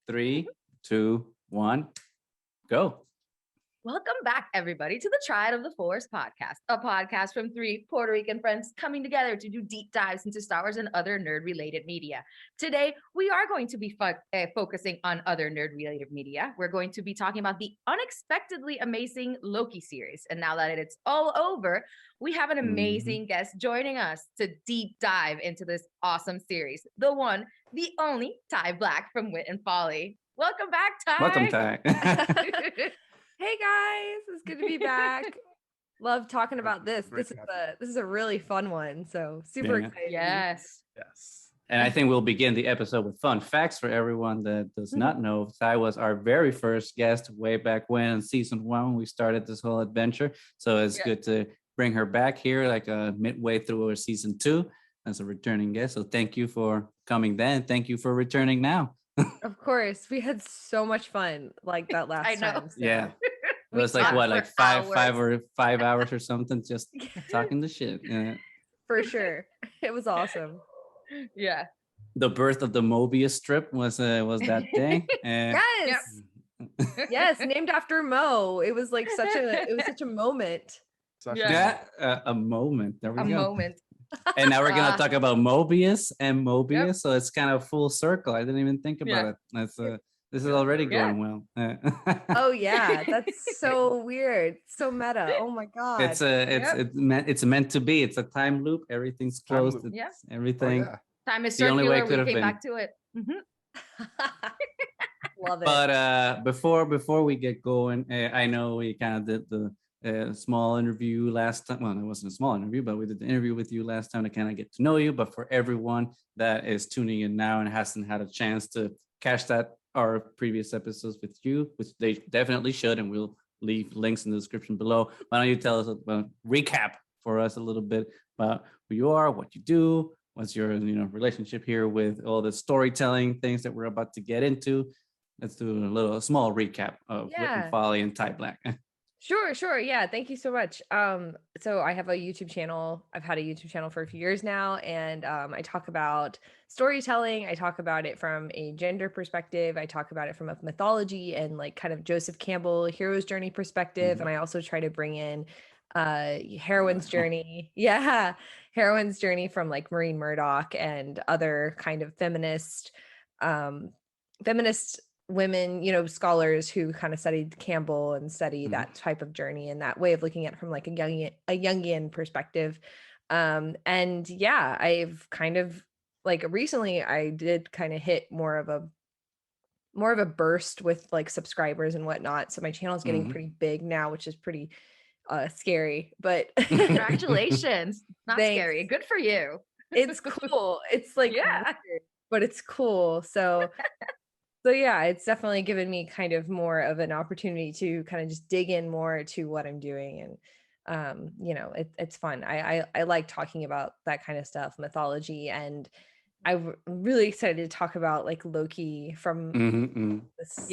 Three, two, one, go. Welcome back, everybody, to the Triad of the Forest podcast, a podcast from three Puerto Rican friends coming together to do deep dives into Star Wars and other nerd-related media. Today, we are going to be focusing on other nerd-related media. We're going to be talking about the unexpectedly amazing Loki series. And now that it's all over, we have an amazing guest joining us to deep dive into this awesome series. The one, the only Ty Black from Wit and Folly. Welcome back, Ty. Welcome, Ty. Hey guys, it's good to be back. Love talking about this. This is a really fun one. So super excited. Yes. And I think we'll begin the episode with fun facts for everyone that does not know. Ty was our very first guest way back when in season 1 when we started this whole adventure. So it's good to bring her back here like midway through our season 2 as a returning guest. So thank you for coming then. Thank you for returning now. Of course, we had so much fun like that last time. So. Yeah. It was like what, like 5 hours or something, just talking the shit. Yeah. For sure. It was awesome. Yeah. The birth of the Mobius strip was that day. Yes. Yes, named after Mo. It was like such a moment. A moment. There we go. A moment. And now we're gonna talk about Mobius and Mobius, so it's kind of full circle. I didn't even think about it. That's this is already going well. Oh yeah, that's so weird, so meta. Oh my god, it's meant to be. It's a time loop. Everything's closed. Everything. Time is the only way circular. it We came back to it. Love it. But before we get going, I know we kind of did the small interview last time. Well, it wasn't a small interview, but we did the interview with you last time to kind of get to know you. But for everyone that is tuning in now and hasn't had a chance to catch our previous episodes with you, which they definitely should, and we'll leave links in the description below. Why don't you tell us recap for us a little bit about who you are, what you do, what's your relationship here with all the storytelling things that we're about to get into. Let's do a small recap of Wit and Folly and Ty Black. Sure. Yeah. Thank you so much. So I have a YouTube channel. I've had a YouTube channel for a few years now, and I talk about storytelling. I talk about it from a gender perspective. I talk about it from a mythology and like kind of Joseph Campbell hero's journey perspective. And I also try to bring in heroine's journey. Yeah. Heroine's journey from like Maureen Murdoch and other kind of feminist women, scholars who kind of studied Campbell and study that type of journey and that way of looking at it from like a Jungian perspective. And I've kind of like recently I did kind of hit more of a burst with like subscribers and whatnot. So my channel is getting pretty big now, which is pretty scary, but congratulations. Not scary. Good for you. It's cool. It's like, weird, but it's cool. So yeah, it's definitely given me kind of more of an opportunity to kind of just dig in more to what I'm doing. And, it's fun. I like talking about that kind of stuff, mythology. And I'm really excited to talk about like Loki from this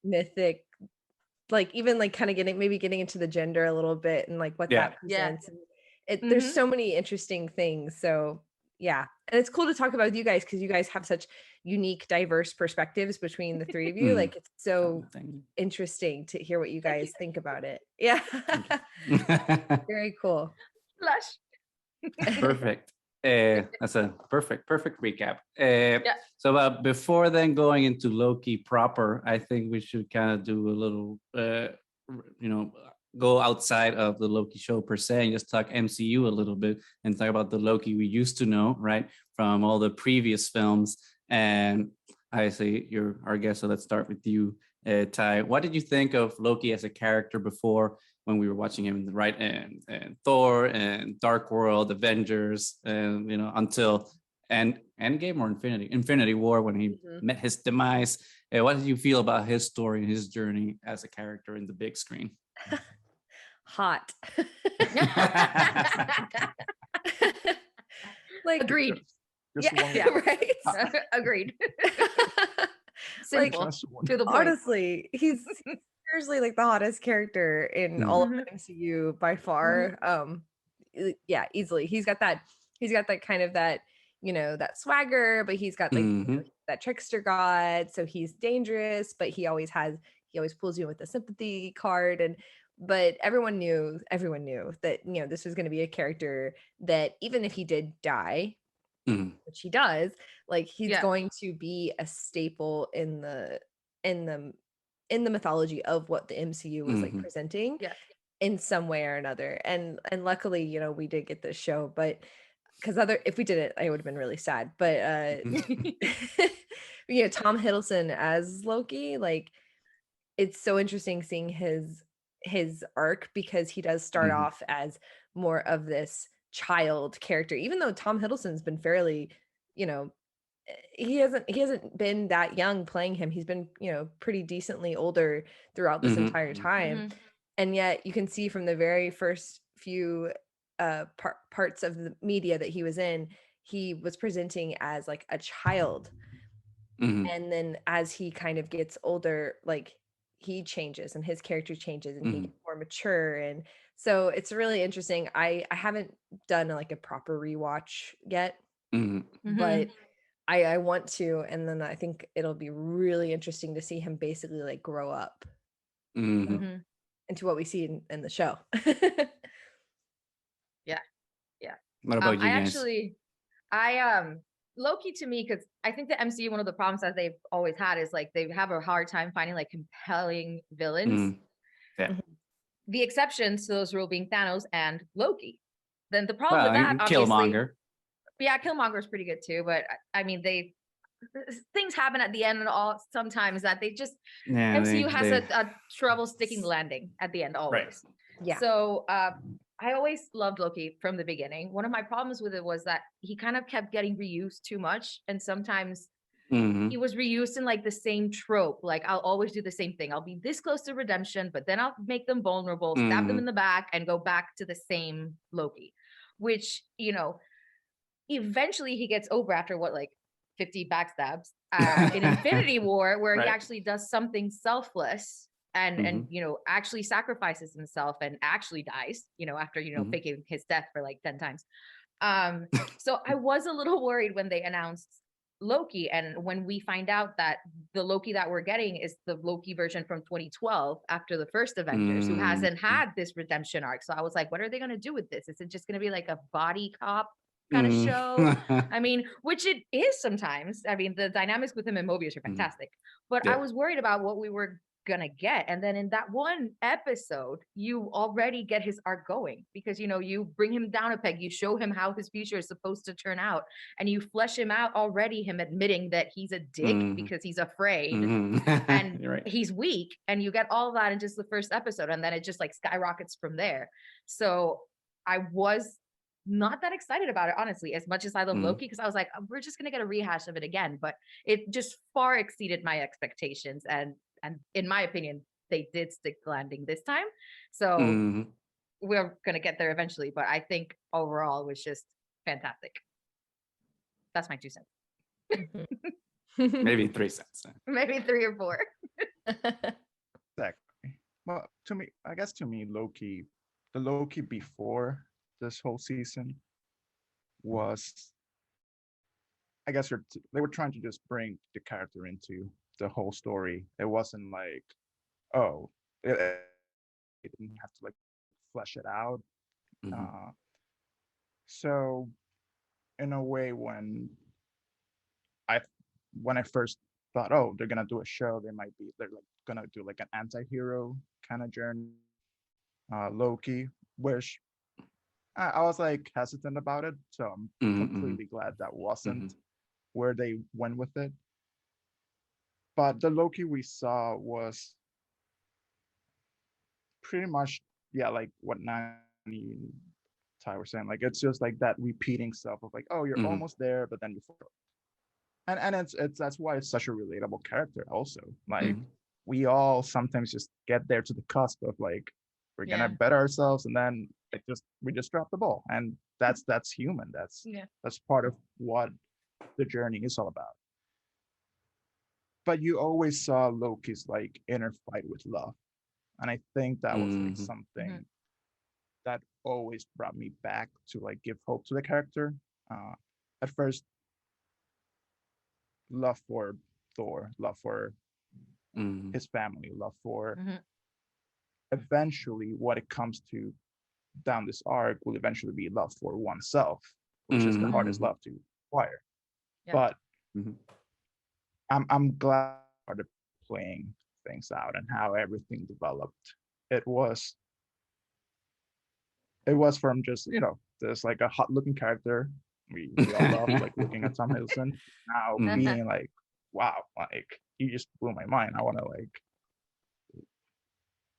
mythic, like even like kind of getting into the gender a little bit and like what that presents. And there's so many interesting things. So yeah. And it's cool to talk about with you guys because you guys have such unique, diverse perspectives between the three of you. Like it's so interesting to hear what you guys think about it. Yeah. Very cool. Lush. Perfect. That's a perfect recap. So before then going into Loki proper, I think we should kind of do a little, go outside of the Loki show per se and just talk MCU a little bit and talk about the Loki we used to know, right, from all the previous films. And I say you're our guest, so let's start with you, Ty. What did you think of Loki as a character before when we were watching him, right, and Thor and Dark World, Avengers, and until Endgame or Infinity War when he met his demise? What did you feel about his story and his journey as a character in the big screen? Hot. Like agreed. Right. Agreed. Simple. To the point. Honestly, he's seriously like the hottest character in all of the MCU by far. Yeah, easily. He's got that kind of that that swagger, but he's got like that trickster god, so he's dangerous, but he always pulls you with the sympathy card. But everyone knew that this was going to be a character that even if he did die, which he does, like he's going to be a staple in the mythology of what the MCU was like presenting in some way or another. And luckily, we did get this show, but because if we didn't, I would have been really sad. But Tom Hiddleston as Loki, like it's so interesting seeing his arc, because he does start off as more of this child character, even though Tom Hiddleston's been fairly, he hasn't been that young playing him. He's been, pretty decently older throughout this entire time. And yet you can see from the very first few parts of the media that he was in, he was presenting as like a child. And then as he kind of gets older, like he changes and his character changes and he gets more mature. And so it's really interesting. I haven't done like a proper rewatch yet, but I want to. And then I think it'll be really interesting to see him basically like grow up into what we see in the show. Yeah. What about you guys? Loki, to me, because I think the MCU, one of the problems that they've always had is like they have a hard time finding like compelling villains. The exceptions to those rule being Thanos and Loki. Then the problem with that, obviously, Killmonger. Yeah, Killmonger's pretty good too, but I mean, things happen at the end and all sometimes that they just MCU has a trouble sticking landing at the end always. Yeah. So I always loved Loki from the beginning. One of my problems with it was that he kind of kept getting reused too much, and sometimes he was reused in like the same trope. Like I'll always do the same thing. I'll be this close to redemption, but then I'll make them vulnerable, stab them in the back, and go back to the same Loki, which eventually he gets over after what, like 50 backstabs in Infinity War, where he actually does something selfless and actually sacrifices himself and actually dies, after faking his death for like 10 times. So I was a little worried when they announced Loki, and when we find out that the Loki that we're getting is the Loki version from 2012 after the first Avengers, who hasn't had this redemption arc. So I was like, what are they going to do with this? Is it just going to be like a body cop kind of show? I mean, which it is sometimes. I mean, the dynamics with him and Mobius are fantastic, but I was worried about what we were gonna get. And then in that one episode, you already get his arc going, because you bring him down a peg, you show him how his future is supposed to turn out, and you flesh him out already, him admitting that he's a dick because he's afraid and he's weak, and you get all that in just the first episode, and then it just like skyrockets from there. So I was not that excited about it, honestly, as much as I love Loki, because I was like, we're just gonna get a rehash of it again. But it just far exceeded my expectations, and in my opinion, they did stick the landing this time. So we're gonna get there eventually, but I think overall it was just fantastic. That's my 2 cents. Maybe 3 cents. Maybe 3 or 4. Exactly. Well, to me, the Loki before this whole season was, I guess they were trying to just bring the character into the whole story. It wasn't like, it didn't have to like flesh it out. So in a way, when I first thought, they're gonna do a show, they're like gonna do like an anti-hero kind of journey, Loki, which I was like hesitant about it. So I'm completely glad that wasn't where they went with it. But the Loki we saw was pretty much, like what Nani and Ty were saying. Like it's just like that repeating stuff of like, you're almost there, but then you forget. And it's that's why it's such a relatable character. Also, like we all sometimes just get there to the cusp of like we're gonna better ourselves, and then we just drop the ball, and that's human. That's part of what the journey is all about. But you always saw Loki's like inner fight with love, and I think that was like something that always brought me back to like give hope to the character. at first love for Thor, love for his family, love for eventually what it comes to down this arc will eventually be love for oneself, which is the hardest love to acquire. Yeah. But I'm glad I started playing things out and how everything developed. It was from just there's like a hot looking character we all love like looking at Tom Hiddleston now being like, wow, like you just blew my mind. I want to like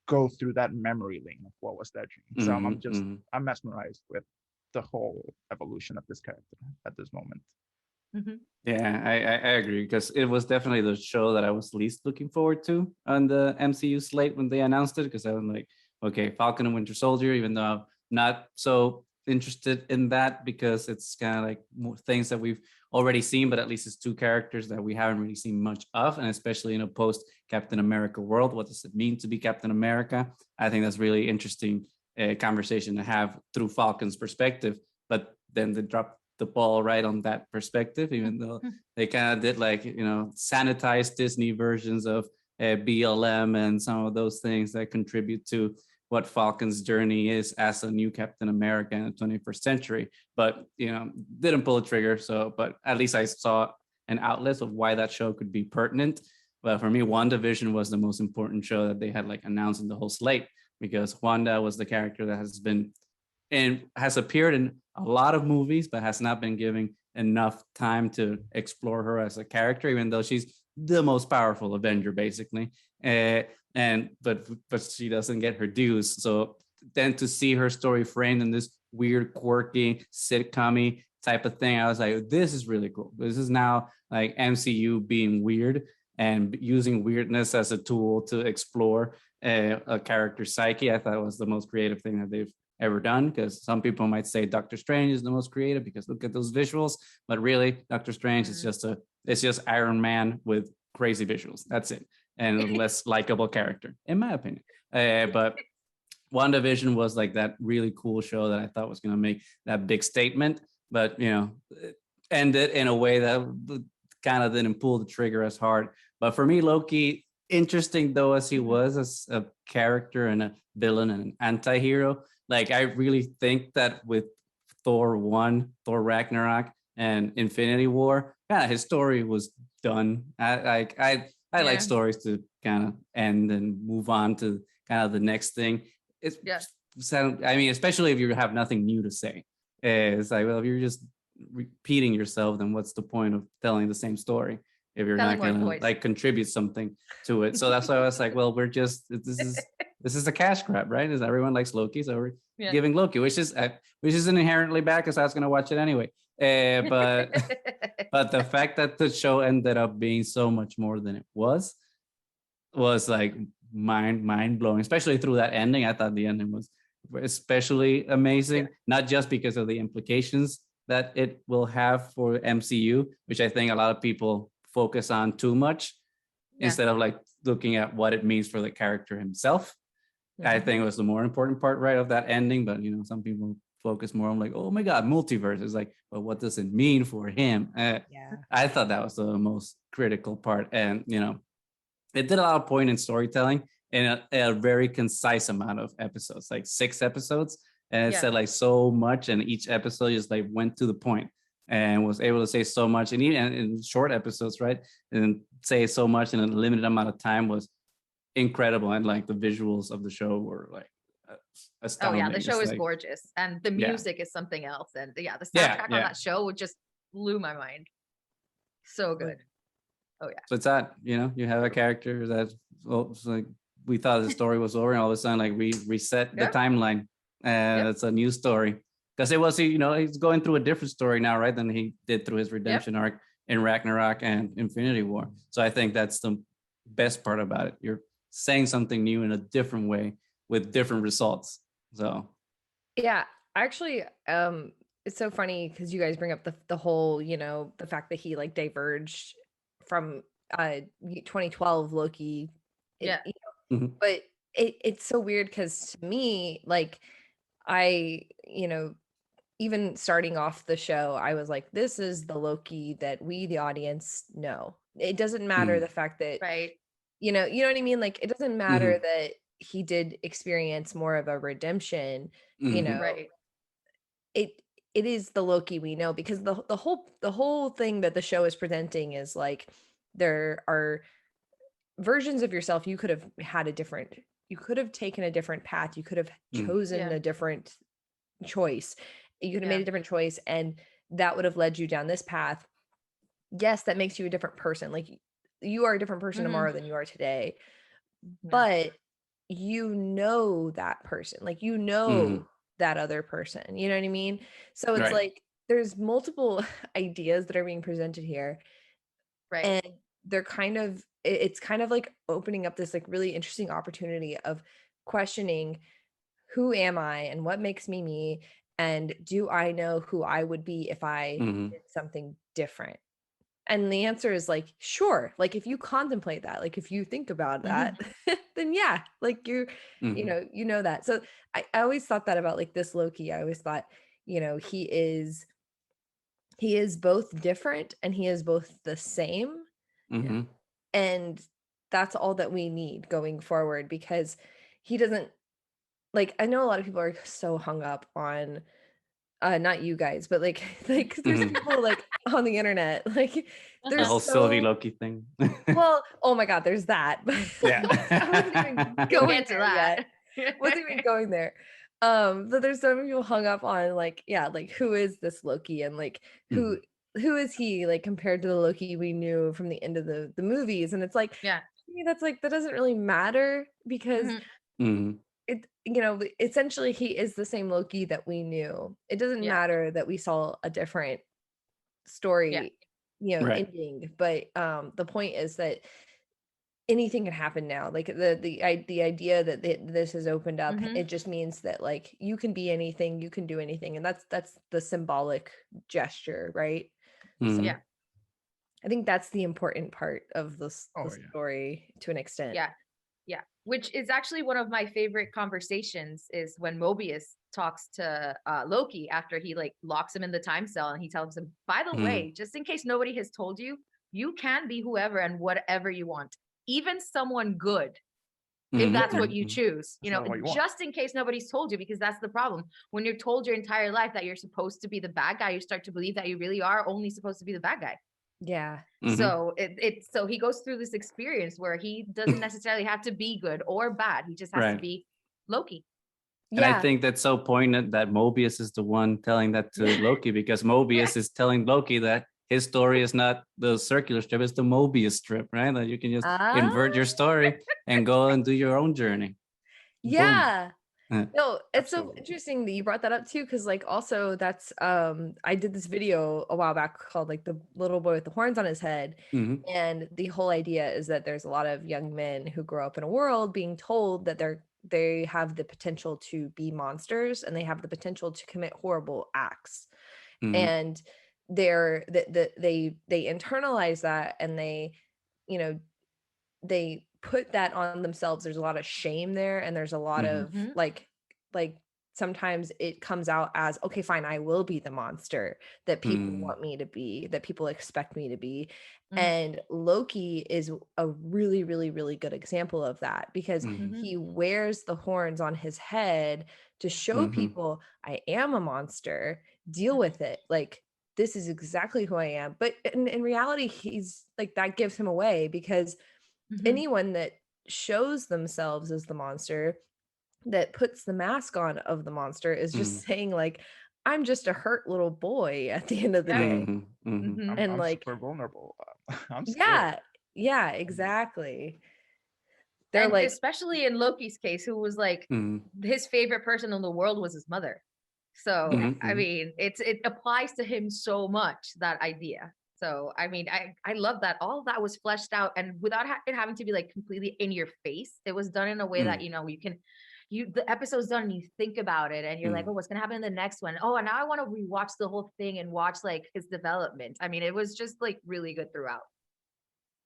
go through that memory lane of what was that dream. So I'm mesmerized with the whole evolution of this character at this moment. Yeah, I agree, because it was definitely the show that I was least looking forward to on the MCU slate when they announced it, because I was like, okay, Falcon and Winter Soldier, even though I'm not so interested in that because it's kind of like more things that we've already seen, but at least it's two characters that we haven't really seen much of, and especially in a post Captain America world, what does it mean to be Captain America? I think that's really interesting conversation to have through Falcon's perspective, but then they dropped the ball right on that perspective, even though they kind of did like, sanitized Disney versions of BLM and some of those things that contribute to what Falcon's journey is as a new Captain America in the 21st century, but didn't pull the trigger. So, but at least I saw an outlet of why that show could be pertinent. But for me, WandaVision was the most important show that they had like announced in the whole slate, because Wanda was the character that has appeared in a lot of movies, but has not been given enough time to explore her as a character, even though she's the most powerful Avenger, basically. But she doesn't get her dues. So then to see her story framed in this weird, quirky, sitcom-y type of thing, I was like, this is really cool. This is now like MCU being weird and using weirdness as a tool to explore a character's psyche. I thought it was the most creative thing that they've ever done, because some people might say Doctor Strange is the most creative because look at those visuals, but really Doctor Strange is just Iron Man with crazy visuals. That's it, and a less likable character, in my opinion. But WandaVision was like that really cool show that I thought was going to make that big statement, but it ended in a way that kind of didn't pull the trigger as hard. But for me, Loki, interesting though as he was as a character and a villain and an anti-hero, like I really think that with Thor 1, Thor Ragnarok, and Infinity War, kind of his story was done. I like stories to kind of end and move on to kind of the next thing. I mean, especially if you have nothing new to say. It's like, well, if you're just repeating yourself, then what's the point of telling the same story if you're not going to like contribute something to it? So that's why I was like, well, this is a cash grab, right? Is everyone likes Loki, so we're giving Loki, which isn't inherently bad because I was going to watch it anyway. But the fact that the show ended up being so much more than it was like mind blowing, especially through that ending. I thought the ending was especially amazing, not just because of the implications that it will have for MCU, which I think a lot of people focus on too much instead of like looking at what it means for the character himself. I think it was the more important part, right, of that ending. But some people focus more on like, oh my god, multiverse. It's like, well, what does it mean for him? I thought that was the most critical part, and it did a lot of point in storytelling in a very concise amount of episodes, like 6 episodes, and it said like so much, and each episode just like went to the point and was able to say so much, and even in short episodes, right, and say so much in a limited amount of time was incredible. And like the visuals of the show were like astounding. Oh yeah, the show is gorgeous, and the music is something else, and the soundtrack on that show would just blew my mind. So good. Oh yeah. So it's that you have a character that it's like we thought the story was over, and all of a sudden like we reset the timeline, and it's a new story, because it was he's going through a different story now, right, than he did through his redemption arc in Ragnarok and Infinity War. So I think that's the best part about it. You're saying something new in a different way with different results. So actually it's so funny because you guys bring up the whole the fact that he like diverged from 2012 Loki. But it's so weird because to me, like I even starting off the show, I was like, this is the Loki that we, the audience, know. It doesn't matter the fact that, right. you know what I mean? Like, it doesn't matter Mhm. that he did experience more of a redemption, you Mhm. know, Right. it is the Loki we know, because the whole thing that the show is presenting is like, there are versions of yourself. You could have taken a different path. You could have Mm. chosen Yeah. a different choice. You could have Yeah. made a different choice, and that would have led you down this path. Yes, that makes you a different person. Like, you are a different person Mhm. tomorrow than you are today, Yeah. but you know that person. Like, you know Mhm. that other person. You know what I mean? So it's Right. like there's multiple ideas that are being presented here, Right. and they're it's kind of like opening up this like really interesting opportunity of questioning, who am I and what makes me me, and do I know who I would be if I Mhm. did something different? And the answer is like, sure. Like, if you contemplate that, like, if you think about that, then yeah, like, Mhm. you know that. So I always thought that about like this Loki. I always thought, he is both different and he is both the same. Mhm. And that's all that we need going forward, because he doesn't, like, I know a lot of people are so hung up on, not you guys, but like like there's Mhm. people like on the internet, like The they're whole Sylvie so, Loki thing. well, oh my god, there's that. But Yeah. I wasn't even We'll going get to there that. yet. Wasn't even going there. But there's so many people hung up on, like, yeah, like, who is this Loki, and like who Mhm. who is he, like, compared to the Loki we knew from the end of the movies. And it's like, Yeah. to me, that's like, that doesn't really matter, because Mhm. Mhm. essentially he is the same Loki that we knew. It doesn't Yeah. matter that we saw a different Yeah. story, Right. ending, but the point is that anything can happen now. Like, the idea that this has opened up, Mhm. it just means that, like, you can be anything, you can do anything, and that's the symbolic gesture, right? So Mhm. Yeah. I think that's the important part of the Oh yeah. story, to an extent. Yeah. Yeah. Which is actually one of my favorite conversations, is when Mobius talks to Loki after he like locks him in the time cell, and he tells him, by the Mhm. way, just in case nobody has told you, you can be whoever and whatever you want, even someone good, if Mhm. that's Yeah. what you Mhm. choose, That's not what you want. just in case nobody's told you, because that's the problem. When you're told your entire life that you're supposed to be the bad guy, you start to believe that you really are only supposed to be the bad guy. Yeah. Mhm. So so he goes through this experience where he doesn't necessarily have to be good or bad. He just has to Right. be Loki. And I Yeah. think that's so poignant that Mobius is the one telling that to Loki, because Mobius is telling Loki that his story is not the circular strip, it's the Mobius strip, right? That you can just Ah, invert your story and go and do your own journey. Boom. yeah. No, it's so Absolutely. interesting that you brought that up too, because like, also that's, I did this video a while back called like the little boy with the horns on his head. Mhm. And the whole idea is that there's a lot of young men who grow up in a world being told that they have the potential to be monsters, and they have the potential to commit horrible acts. Mhm. And they internalize that, and you know they put that on themselves. There's a lot of shame there, and there's a lot Mhm. of Mhm. like sometimes it comes out as, okay, fine, I will be the monster that people Mhm. want me to be, that people expect me to be. Mhm. And Loki is a really, really, really good example of that, because Mhm. Mhm. he wears the horns on his head to show Mhm. people, I am a monster, deal with it. Like, this is exactly who I am. But in reality, he's like, that gives him away, because Mhm. anyone that shows themselves as the monster, that puts the mask on of the monster, is just Mhm. saying, like, I'm just a hurt little boy at the end of the Yeah. day. Mhm. Mhm. Mhm. And I'm like, super vulnerable. I'm scared. yeah, yeah, exactly. They're And like, especially in Loki's case, who was like Mhm. his favorite person in the world was his mother. So yes, Mhm. I Mhm. mean, it applies to him so much, that idea. So I mean, I love that all of that was fleshed out, and without it having to be like completely in your face. It was done in a way that Mhm. the episode's done and you think about it, and you're like, Mhm. oh, what's gonna happen in the next one? Oh, and now I want to rewatch the whole thing and watch like his development. I mean, it was just like really good throughout.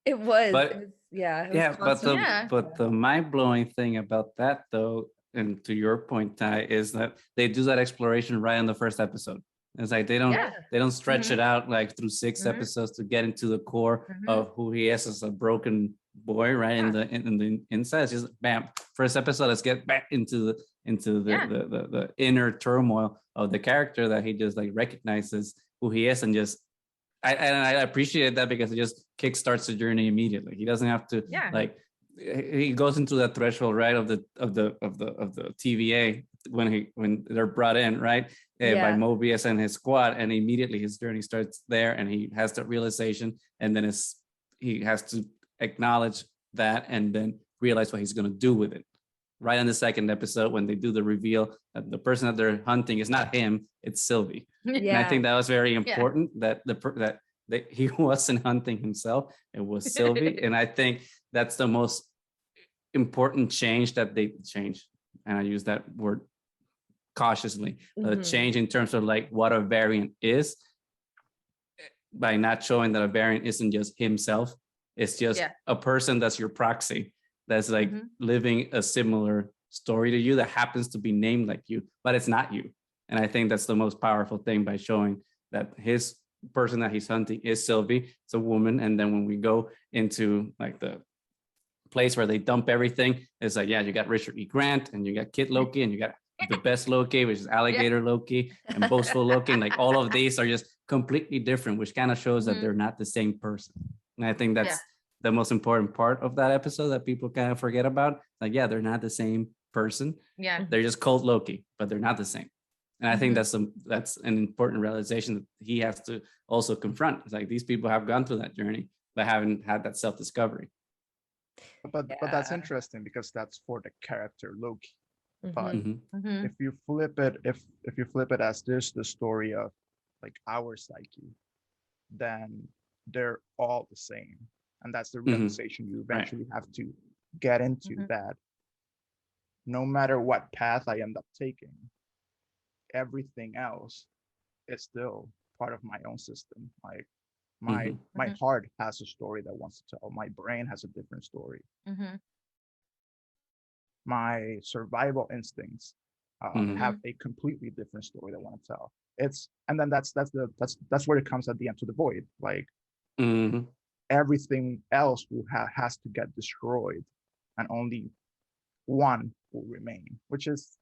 it was, But yeah, it was yeah, constant. Yeah. but the mind blowing thing about that though, and to your point, Ty, is that they do that exploration right in the first episode. It's like they don't stretch it out like through 6 episodes to get into the core of who he is as a broken boy, right? In the inside, it's just bam. First episode, let's get back into the inner turmoil of the character that he just like recognizes who he is, and just I appreciate that because it just kickstarts the journey immediately. He doesn't have to like, he goes into that threshold, right, of the TVA when they're brought in, right, by Mobius and his squad, and immediately his journey starts there, and he has that realization, and then he has to acknowledge that and then realize what he's going to do with it. Right in the second episode, when they do the reveal that the person that they're hunting is not him, it's Sylvie. And I think that was very important that he wasn't hunting himself, it was Sylvie. And I think that's the most important change that they changed. And I use that word cautiously, change in terms of like what a variant is, by not showing that a variant isn't just himself. It's just a person that's your proxy, that's like living a similar story to you, that happens to be named like you, but it's not you. And I think that's the most powerful thing, by showing that his person that he's hunting is Sylvie. It's a woman. And then when we go into like the place where they dump everything, it's like, you got Richard E. Grant, and you got Kid Loki, and you got the best Loki, which is Alligator Loki, and Boastful Loki. And like all of these are just completely different, which kind of shows that they're not the same person. And I think that's the most important part of that episode that people kind of forget about. Like, they're not the same person. Yeah. They're just called Loki, but they're not the same. And I think that's an important realization that he has to also confront. It's like, these people have gone through that journey, but haven't had that self-discovery. But that's interesting, because that's for the character Loki. But if you flip it, if you flip it as this the story of like our psyche, then they're all the same. And that's the realization you eventually have to get into, that no matter what path I end up taking, everything else is still part of my own system. Like my heart has a story that wants to tell. My brain has a different story. My survival instincts have a completely different story that I want to tell. And then that's where it comes at the end to the void. Like everything else has to get destroyed, and only one will remain, which is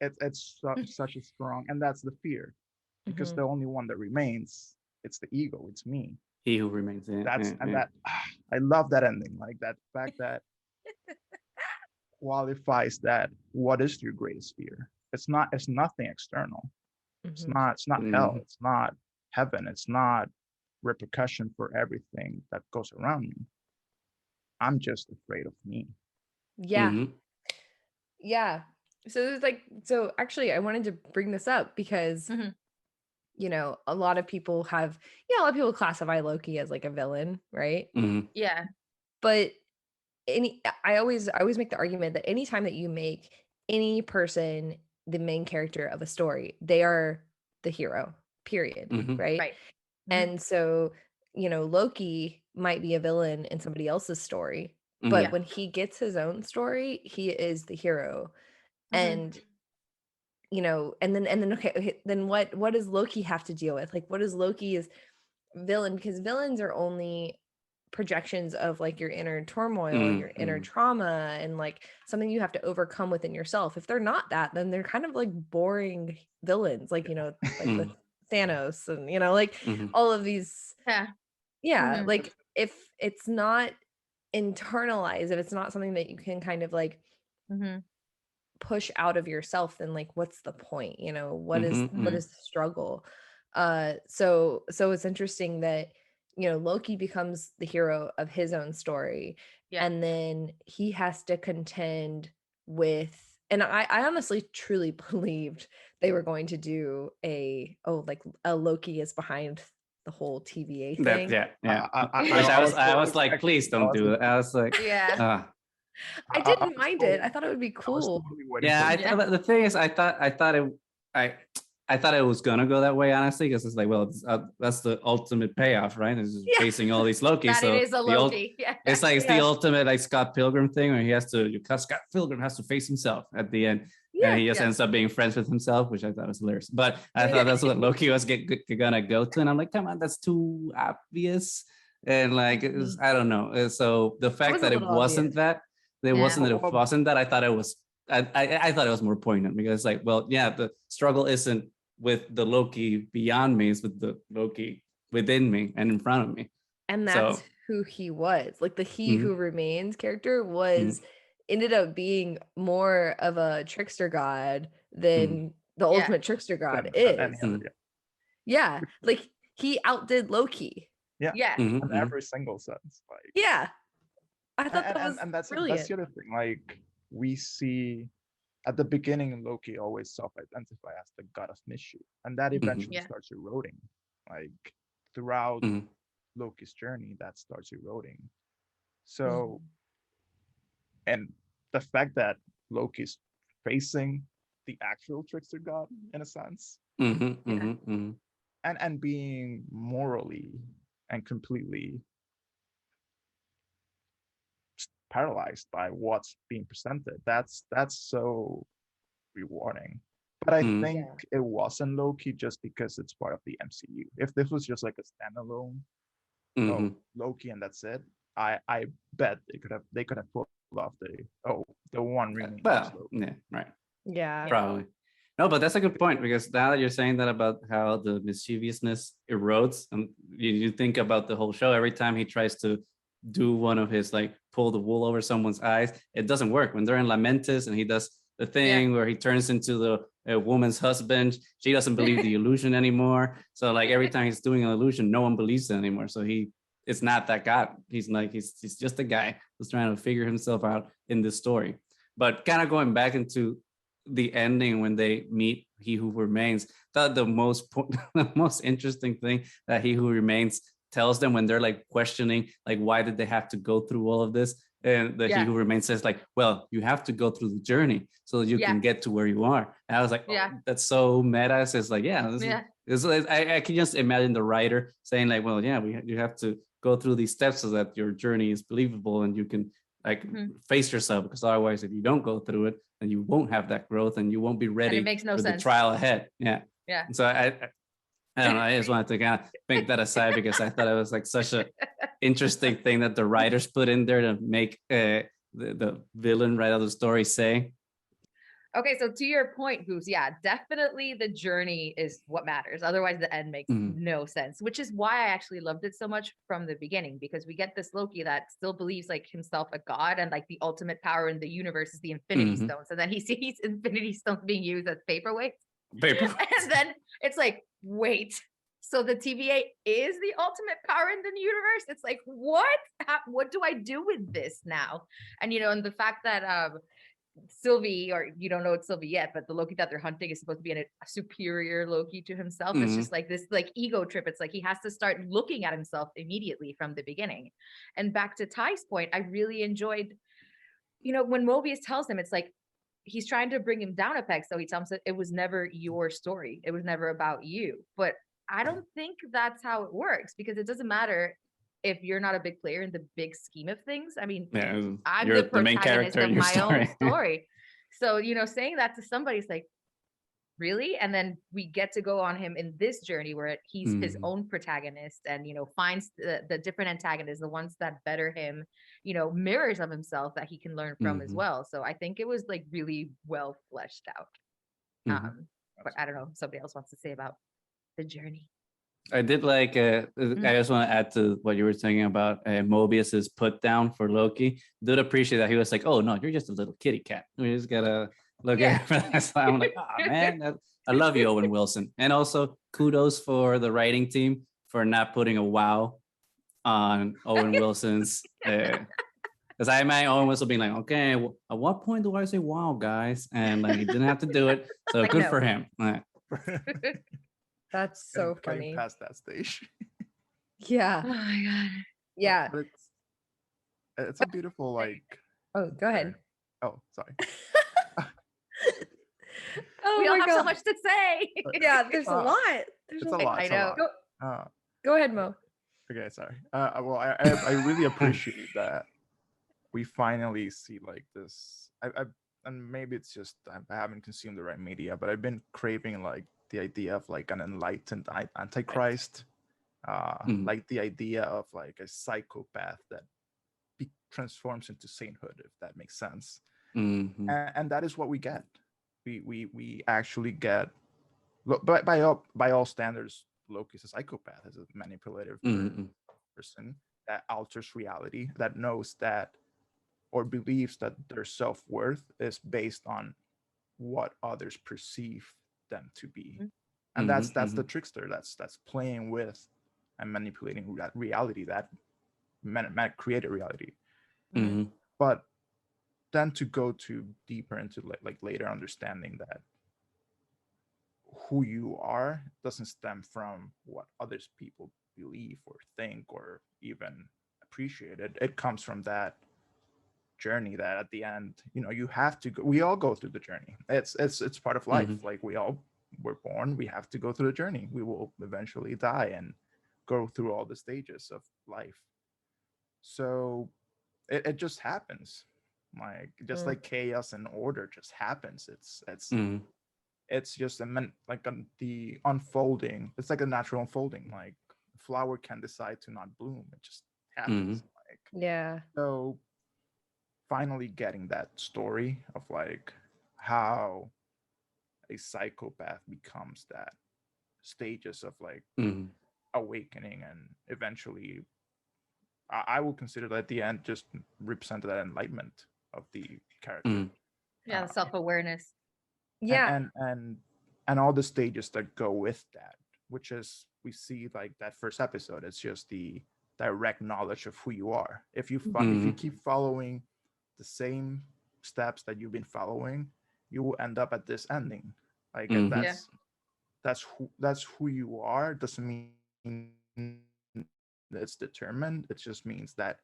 such a strong, and that's the fear, because the only one that remains, it's the ego, it's me. He who remains in. I love that ending, like that fact that qualifies that what is your greatest fear. It's nothing external. It's not hell, it's not heaven, it's not repercussion for everything that goes around me. I'm just afraid of me. So actually I wanted to bring this up because a lot of people classify Loki as like a villain, right? But I always make the argument that anytime that you make any person the main character of a story, they are the hero, period. Right. And so, Loki might be a villain in somebody else's story, but when he gets his own story, he is the hero. And and then okay, then what does Loki have to deal with? Like, what is Loki's villain? Because villains are only projections of like your inner turmoil and your inner trauma, and like something you have to overcome within yourself. If they're not that, then they're kind of like boring villains, like like with Thanos and like all of these like if it's not internalized, if it's not something that you can kind of like push out of yourself, then like what's the point? What is the struggle? So it's interesting that Loki becomes the hero of his own story, and then he has to contend with, and I honestly truly believed they were going to do a Loki is behind the whole TVA thing. I was like, please don't do it. I was like, I didn't mind it. I thought it would be cool. The thing is, I I thought it was gonna go that way, honestly, because it's like, well, that's the ultimate payoff, right? It's just facing all these Loki. That So it is a Loki. Yeah. it's like it's the ultimate like Scott Pilgrim thing, where Scott Pilgrim has to face himself at the end, and he just ends up being friends with himself, which I thought was hilarious. But I thought that's what Loki was gonna go to, and I'm like, come on, that's too obvious, and like it was, I don't know. So the fact that it wasn't that, I thought it was. I thought it was more poignant because, like, well, yeah, the struggle isn't with the Loki beyond me; it's with the Loki within me and in front of me. And that's who he was. Like the He Who Remains character ended up being more of a trickster god than the ultimate trickster god is. Yeah, like he outdid Loki. Yeah. In every single sense. Like, yeah, I thought that was and that's brilliant. That's the other thing. Like we see at the beginning, Loki always self-identify as the god of mischief, and that eventually starts eroding. Like throughout Loki's journey, that starts eroding. So, and the fact that Loki's facing the actual trickster god in a sense, and being morally and completely paralyzed by what's being presented, that's so rewarding. But I think it wasn't Loki just because it's part of the MCU. If this was just like a standalone Loki and that's it, I bet they could have pulled off the one really probably. No, but that's a good point, because now that you're saying that about how the mischievousness erodes, and you think about the whole show, every time he tries to do one of his, like, pull the wool over someone's eyes, it doesn't work. When they're in Lamentis and he does the thing where he turns into a woman's husband, she doesn't believe the illusion anymore. So like every time he's doing an illusion, no one believes it anymore. So it's not that God. He's just a guy who's trying to figure himself out in this story. But kind of going back into the ending when they meet He Who Remains, thought the most interesting thing that He Who Remains tells them when they're like questioning, like, why did they have to go through all of this? And the He Who Remains says, like, well, you have to go through the journey so you can get to where you are. And I was like, oh, that's so meta. It's like, I can just imagine the writer saying, like, well, you have to go through these steps so that your journey is believable and you can like face yourself, because otherwise, if you don't go through it, then you won't have that growth and you won't be ready for the trial ahead. So I don't know. I just wanted to kind of make that aside because I thought it was like such an interesting thing that the writers put in there to make the villain right out of the story say. Okay, so to your point, Goose, definitely the journey is what matters. Otherwise, the end makes no sense, which is why I actually loved it so much from the beginning, because we get this Loki that still believes like himself a god and like the ultimate power in the universe is the Infinity Stones. And then he sees Infinity Stones being used as paperweights. And then it's like, wait, so the TVA is the ultimate power in the universe? It's like, what do I do with this now? And, and the fact that Sylvie, or you don't know it's Sylvie yet, but the Loki that they're hunting is supposed to be a superior Loki to himself. It's just like this like ego trip. It's like he has to start looking at himself immediately from the beginning. And back to Ty's point, I really enjoyed, when Mobius tells him, it's like, he's trying to bring him down a peg. So he tells him it was never your story. It was never about you. But I don't think that's how it works, because it doesn't matter if you're not a big player in the big scheme of things. I mean, I'm the main character of my own story. So, saying that to somebody is like, really? And then we get to go on him in this journey where he's his own protagonist and, finds the different antagonists, the ones that better him, mirrors of himself that he can learn from as well. So I think it was like really well fleshed out. But I don't know, somebody else wants to say about the journey. I did like, I just want to add to what you were saying about Mobius's put down for Loki. Did appreciate that he was like, oh no, you're just a little kitty cat. We just gotta look at it. So I'm like, oh man, I love you, Owen Wilson. And also kudos for the writing team for not putting a wow on Owen Wilson's, because I imagine Owen Wilson being like, okay, at what point do I say wow, guys? And like he didn't have to do it. So good for him. That's so funny. Past that stage. Yeah. Oh my God. Yeah. But it's a beautiful, like. Oh, go ahead. Oh, sorry. Oh We all my have so God. much to say. Yeah, there's a lot. There's It's a lot. I It's know. a lot. Go ahead, Mo. Okay, sorry. Well, I really appreciate that we finally see like this. And maybe it's just I haven't consumed the right media, but I've been craving like the idea of like an enlightened antichrist, like the idea of like a psychopath that transforms into sainthood, if that makes sense. And that is what we get. We actually get. Look, by all standards, Loki's a psychopath, is a manipulative person that alters reality, that knows that or believes that their self-worth is based on what others perceive them to be. And that's the trickster. That's playing with and manipulating reality, that man created reality. But then to go to deeper into like later understanding that who you are doesn't stem from what others people believe or think or even appreciate. It comes from that journey that at the end, you have to go. We all go through the journey. It's part of life. Like we all were born, we have to go through the journey. We will eventually die and go through all the stages of life. So it just happens, like just like chaos and order just happens. It's just the unfolding. It's like a natural unfolding. Like a flower can decide to not bloom. It just happens. Yeah. So finally getting that story of like how a psychopath becomes that stages of like awakening, and eventually I will consider that at the end just represented that enlightenment of the character. Yeah, the self-awareness. Yeah. And all the stages that go with that, which is we see like that first episode, it's just the direct knowledge of who you are. If you keep following the same steps that you've been following, you will end up at this ending. Like that's who you are. Doesn't mean it's determined. It just means that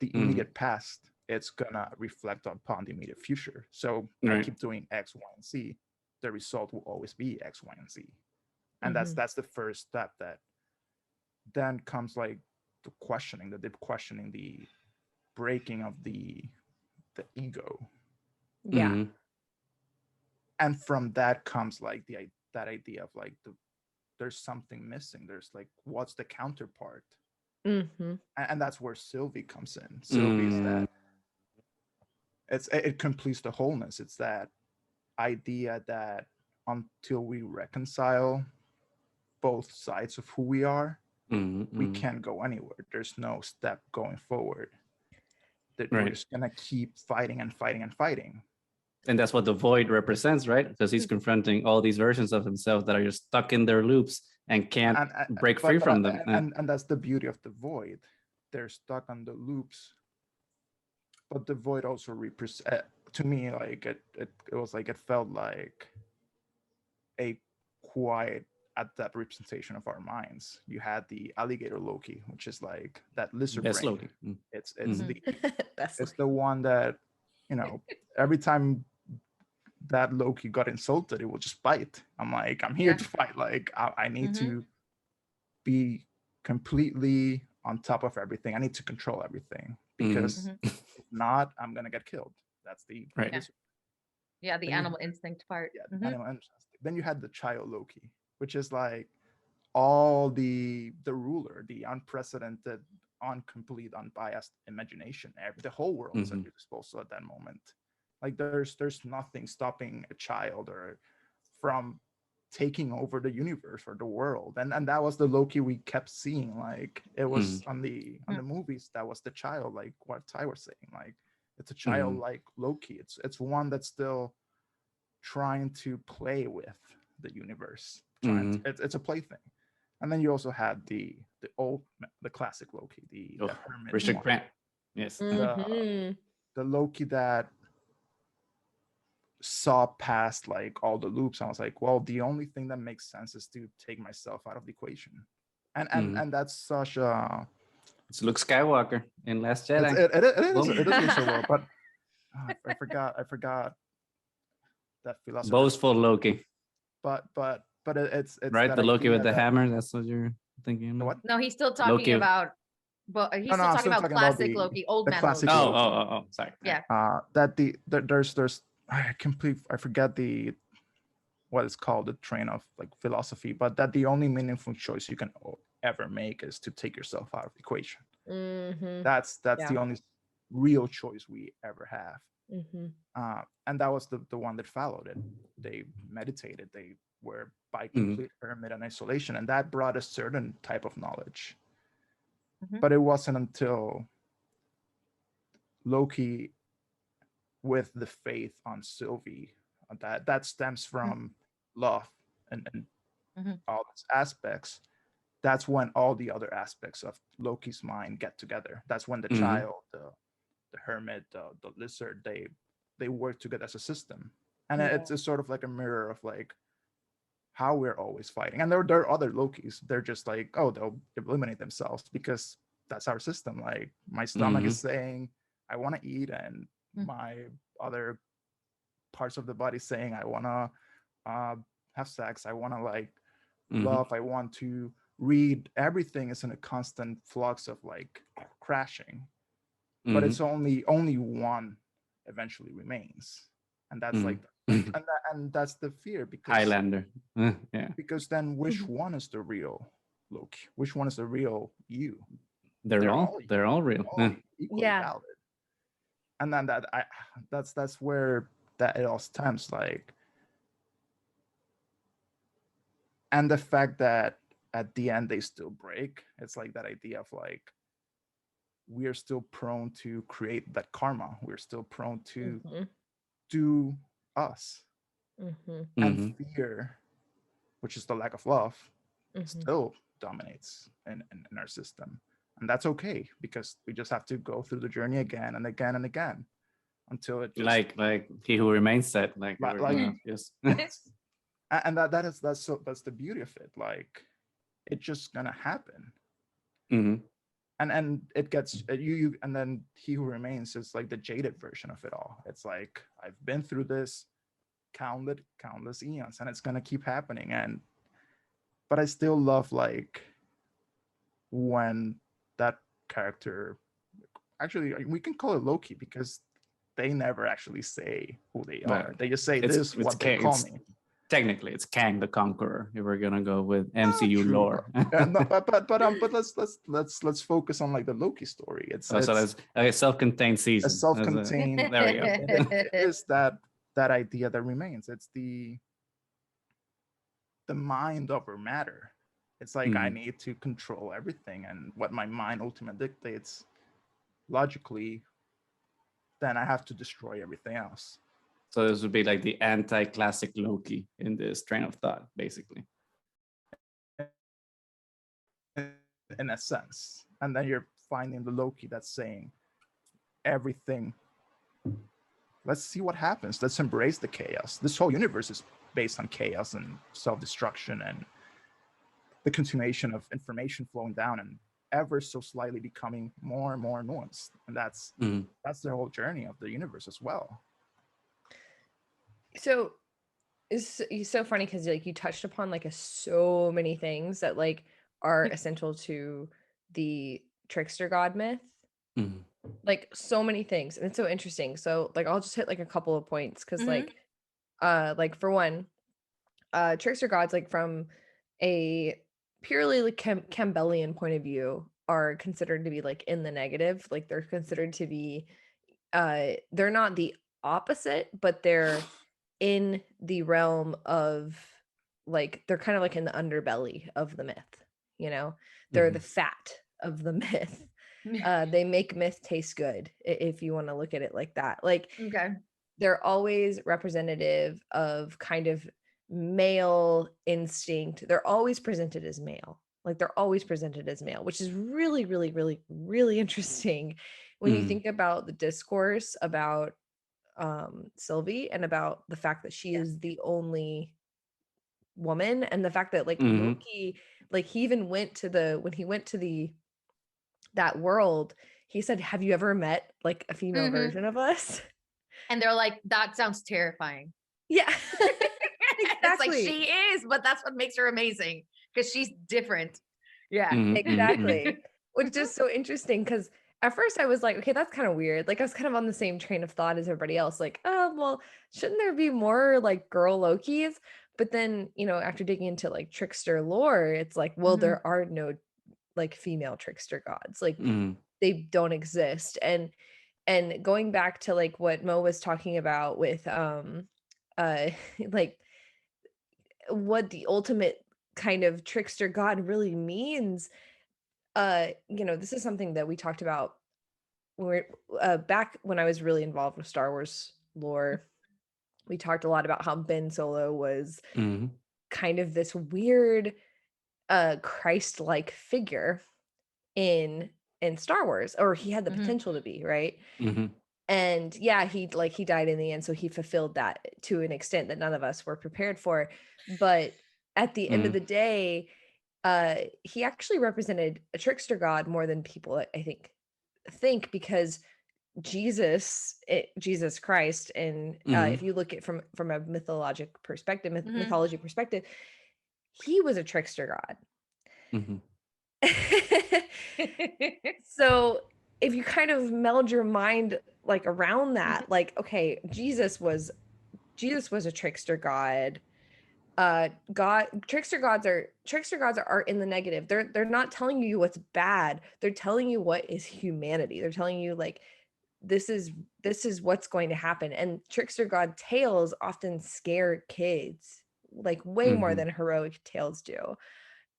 the immediate past, it's gonna reflect upon the immediate future. So I keep doing X, Y, and Z, the result will always be X, Y, and Z. And that's the first step. That then comes like the questioning, the deep questioning, the breaking of the ego. Yeah. And from that comes like that idea of like there's something missing. There's like, what's the counterpart? And that's where Sylvie comes in. Sylvie is that it completes the wholeness. It's that idea that until we reconcile both sides of who we are, we can't go anywhere. There's no step going forward. That we're just gonna keep fighting and fighting and fighting. And that's what the void represents, right? Because he's confronting all these versions of himself that are just stuck in their loops and can't break free from them. And that's the beauty of the void. They're stuck on the loops. But the void also represents, to me, like it was like, it felt like a quiet adept representation of our minds. You had the alligator Loki, which is like that lizard Best brain. Loki. It's the Best it's the one that, every time that Loki got insulted, it will just bite. I'm like, I'm here to fight. Like I need to be completely on top of everything. I need to control everything, because if not, I'm gonna get killed. That's the the animal instinct part. Yeah, the animal instinct. Then you had the child Loki, which is like all the ruler, the unprecedented, incomplete, unbiased imagination. The whole world is at your disposal at that moment. Like there's nothing stopping a child or from taking over the universe or the world. And that was the Loki we kept seeing. Like it was on the movies, that was the child, like what Ty was saying. Like it's a child like Loki. It's one that's still trying to play with the universe. It's a plaything. And then you also had the classic Loki, the hermit, Richard Grant. Yes. the Loki that saw past like all the loops. I was like, well, the only thing that makes sense is to take myself out of the equation. And that's such a, it's Luke Skywalker in Last Jedi. It is so well, but I forgot philosopher. Boastful Loki. But it's right, that the Loki idea with the that, hammer. That's what you're thinking about? what? No, he's still talking Loki. about. But he's still I'm talking about talking about classic Loki, old the man classic Loki. Oh, sorry. Yeah. That there's I forget what it's called, the train of like philosophy, but that the only meaningful choice you can ever make is to take yourself out of the equation. Mm-hmm. That's the only real choice we ever have. Mm-hmm. And that was the one that followed it. They meditated. They were by complete hermit and isolation, and that brought a certain type of knowledge. But it wasn't until Loki, with the faith on Sylvie, that stems from love and all those aspects. That's when all the other aspects of Loki's mind get together. That's when the child, the hermit, the lizard, they work together as a system. And it's sort of like a mirror of like how we're always fighting. And there are other Lokis. They're just like, oh, they'll eliminate themselves because that's our system. Like my stomach is saying I want to eat, and my other parts of the body saying I want to have sex, I want to like love, I want to read. Everything is in a constant flux of like crashing, but it's only one eventually remains, and that's like and that's the fear, because Highlander. because then which one is the real Loki? Which one is the real you? They're all real. Equally valid. And then that's where that it all stems, like, and the fact that at the end they still break. It's like that idea of like we are still prone to create that karma. We're still prone to do us, and fear, which is the lack of love, still dominates in our system. And that's okay, because we just have to go through the journey again and again and again until it just, like He Who Remains said, yes. And that's the beauty of it. Like it's just gonna happen. And it gets you and then He Who Remains is like the jaded version of it all. It's like I've been through this countless eons, and it's gonna keep happening. But I still love like when that character, actually we can call it Loki, because they never actually say who they are. They just say this is what they call me. Technically, it's Kang the Conqueror, if we're gonna go with MCU lore. But let's focus on like the Loki story. It's a self-contained season. A self-contained. There we go. It is that idea that remains. It's the mind over matter. It's like I need to control everything, and what my mind ultimately dictates logically, then I have to destroy everything else. So this would be like the anti-classic Loki in this train of thought, basically. In a sense. And then you're finding the Loki that's saying everything. Let's see what happens. Let's embrace the chaos. This whole universe is based on chaos and self-destruction and the continuation of information flowing down and ever so slightly becoming more and more nuanced. And that's the whole journey of the universe as well. So it's so funny because like you touched upon like so many things that like are essential to the trickster god myth. Like so many things, and it's so interesting. So like I'll just hit like a couple of points because like for one, trickster gods, like from a purely like Campbellian point of view, are considered to be like in the negative. Like they're considered to be they're not the opposite, but they're in the realm of like they're kind of like in the underbelly of the myth, you know. They're the fat of the myth. They make myth taste good, if you want to look at it like that. Like they're always representative of kind of male instinct. They're always presented as male. Like they're always presented as male, which is really, really, really, really interesting when you think about the discourse about Sylvie and about the fact that she is the only woman, and the fact that like Loki, like he even went to that world, he said, have you ever met like a female version of us? And they're like, that sounds terrifying. Yeah. It's like she is, but that's what makes her amazing because she's different. Yeah. Exactly. Which is so interesting because at first I was like, okay, that's kind of weird. Like I was kind of on the same train of thought as everybody else. Like, oh, well, shouldn't there be more like girl Lokis? But then, after digging into like trickster lore, it's like, well, there are no like female trickster gods. Like they don't exist. And going back to like what Mo was talking about with like what the ultimate kind of trickster god really means, this is something that we talked about when back when I was really involved with Star Wars lore. We talked a lot about how Ben Solo was kind of this weird Christ-like figure in Star Wars, or he had the potential to be, right? And yeah, he died in the end, so he fulfilled that to an extent that none of us were prepared for. But at the end of the day, he actually represented a trickster god more than people I think because Jesus Christ, and if you look at from a mythology perspective, he was a trickster god. So if you kind of meld your mind like around that, like, okay, Jesus was a trickster god. Trickster gods are in the negative. They're not telling you what's bad. They're telling you what is humanity. They're telling you like this is what's going to happen. And trickster god tales often scare kids like way more than heroic tales do.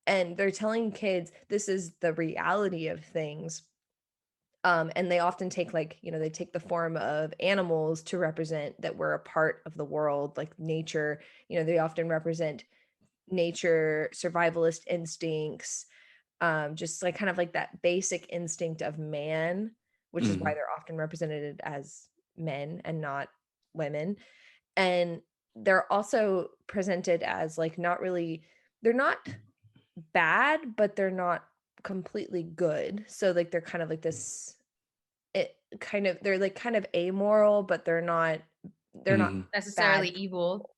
And they're telling kids this is the reality of things. And they often take they take the form of animals to represent that we're a part of the world, like nature. They often represent nature, survivalist instincts, just like kind of like that basic instinct of man, which is why they're often represented as men and not women. And they're also presented as like they're not bad, but they're not completely good. So like they're kind of like this, they're like kind of amoral, but they're not necessarily bad. evil.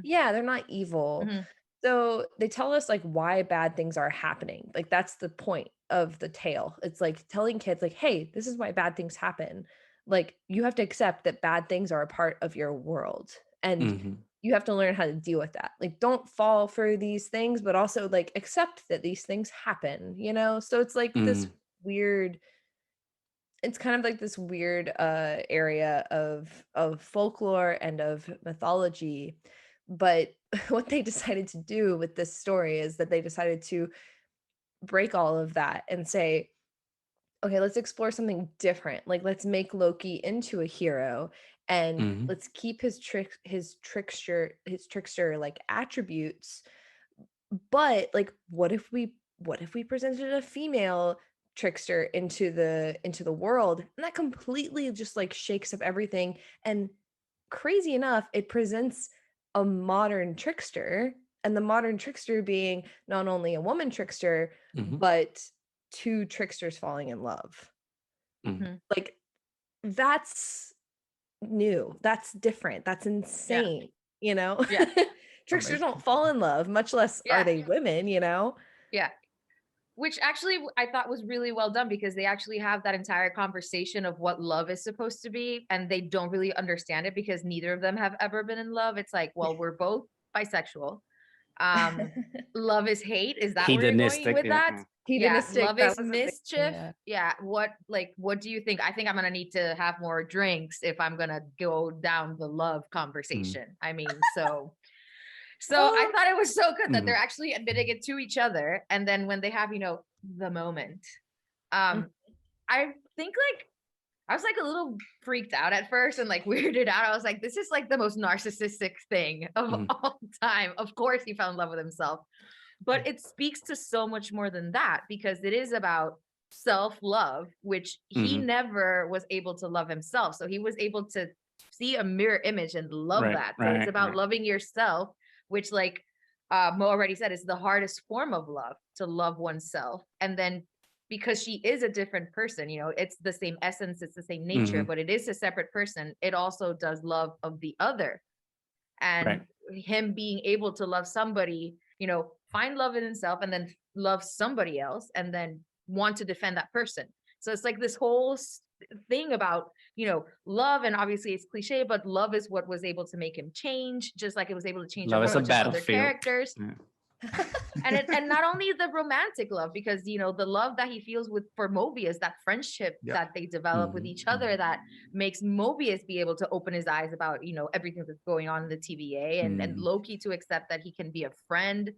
Yeah, they're not evil. So they tell us like why bad things are happening. Like that's the point of the tale. It's like telling kids like, hey, this is why bad things happen. Like you have to accept that bad things are a part of your world, and you have to learn how to deal with that. Like don't fall for these things, but also like accept that these things happen, So it's like this weird, it's kind of like this weird area of folklore and of mythology. But what they decided to do with this story is that they decided to break all of that and say, okay, let's explore something different. Like let's make Loki into a hero, and let's keep his trickster like attributes. But like what if we presented a female trickster into the world, and that completely just like shakes up everything. And crazy enough, it presents a modern trickster, and the modern trickster being not only a woman trickster, but two tricksters falling in love. Like that's new, that's different, that's insane. Tricksters don't fall in love, much less are they women. Which actually I thought was really well done, because they actually have that entire conversation of what love is supposed to be, and they don't really understand it because neither of them have ever been in love. It's like, well, we're both bisexual. Love is hate. Is that where you're going with that? Hedonistic. Love is mischief. What do you think? I think I'm gonna need to have more drinks if I'm gonna go down the love conversation. I mean, so I thought it was so good that they're actually admitting it to each other. And then when they have, the moment, I think like I was like a little freaked out at first and like weirded out. I was like, this is like the most narcissistic thing of all time. Of course he fell in love with himself, but it speaks to so much more than that, because it is about self-love, which he never was able to love himself. So he was able to see a mirror image and love that. So it's about loving yourself, which like Mo already said, is the hardest form of love, to love oneself. And then because she is a different person, it's the same essence, it's the same nature, but it is a separate person. It also does love of the other. and Right. him being able to love somebody, find love in himself and then love somebody else and then want to defend that person. So it's like this whole thing about, love, and obviously it's cliche, but love is what was able to make him change, just like it was able to change a Love whole is a bunch of other battlefield. characters. Yeah. And not only the romantic love, because the love that he feels for Mobius, that friendship that they develop with each other, that makes Mobius be able to open his eyes about everything that's going on in the TVA, and Loki to accept that he can be a friend,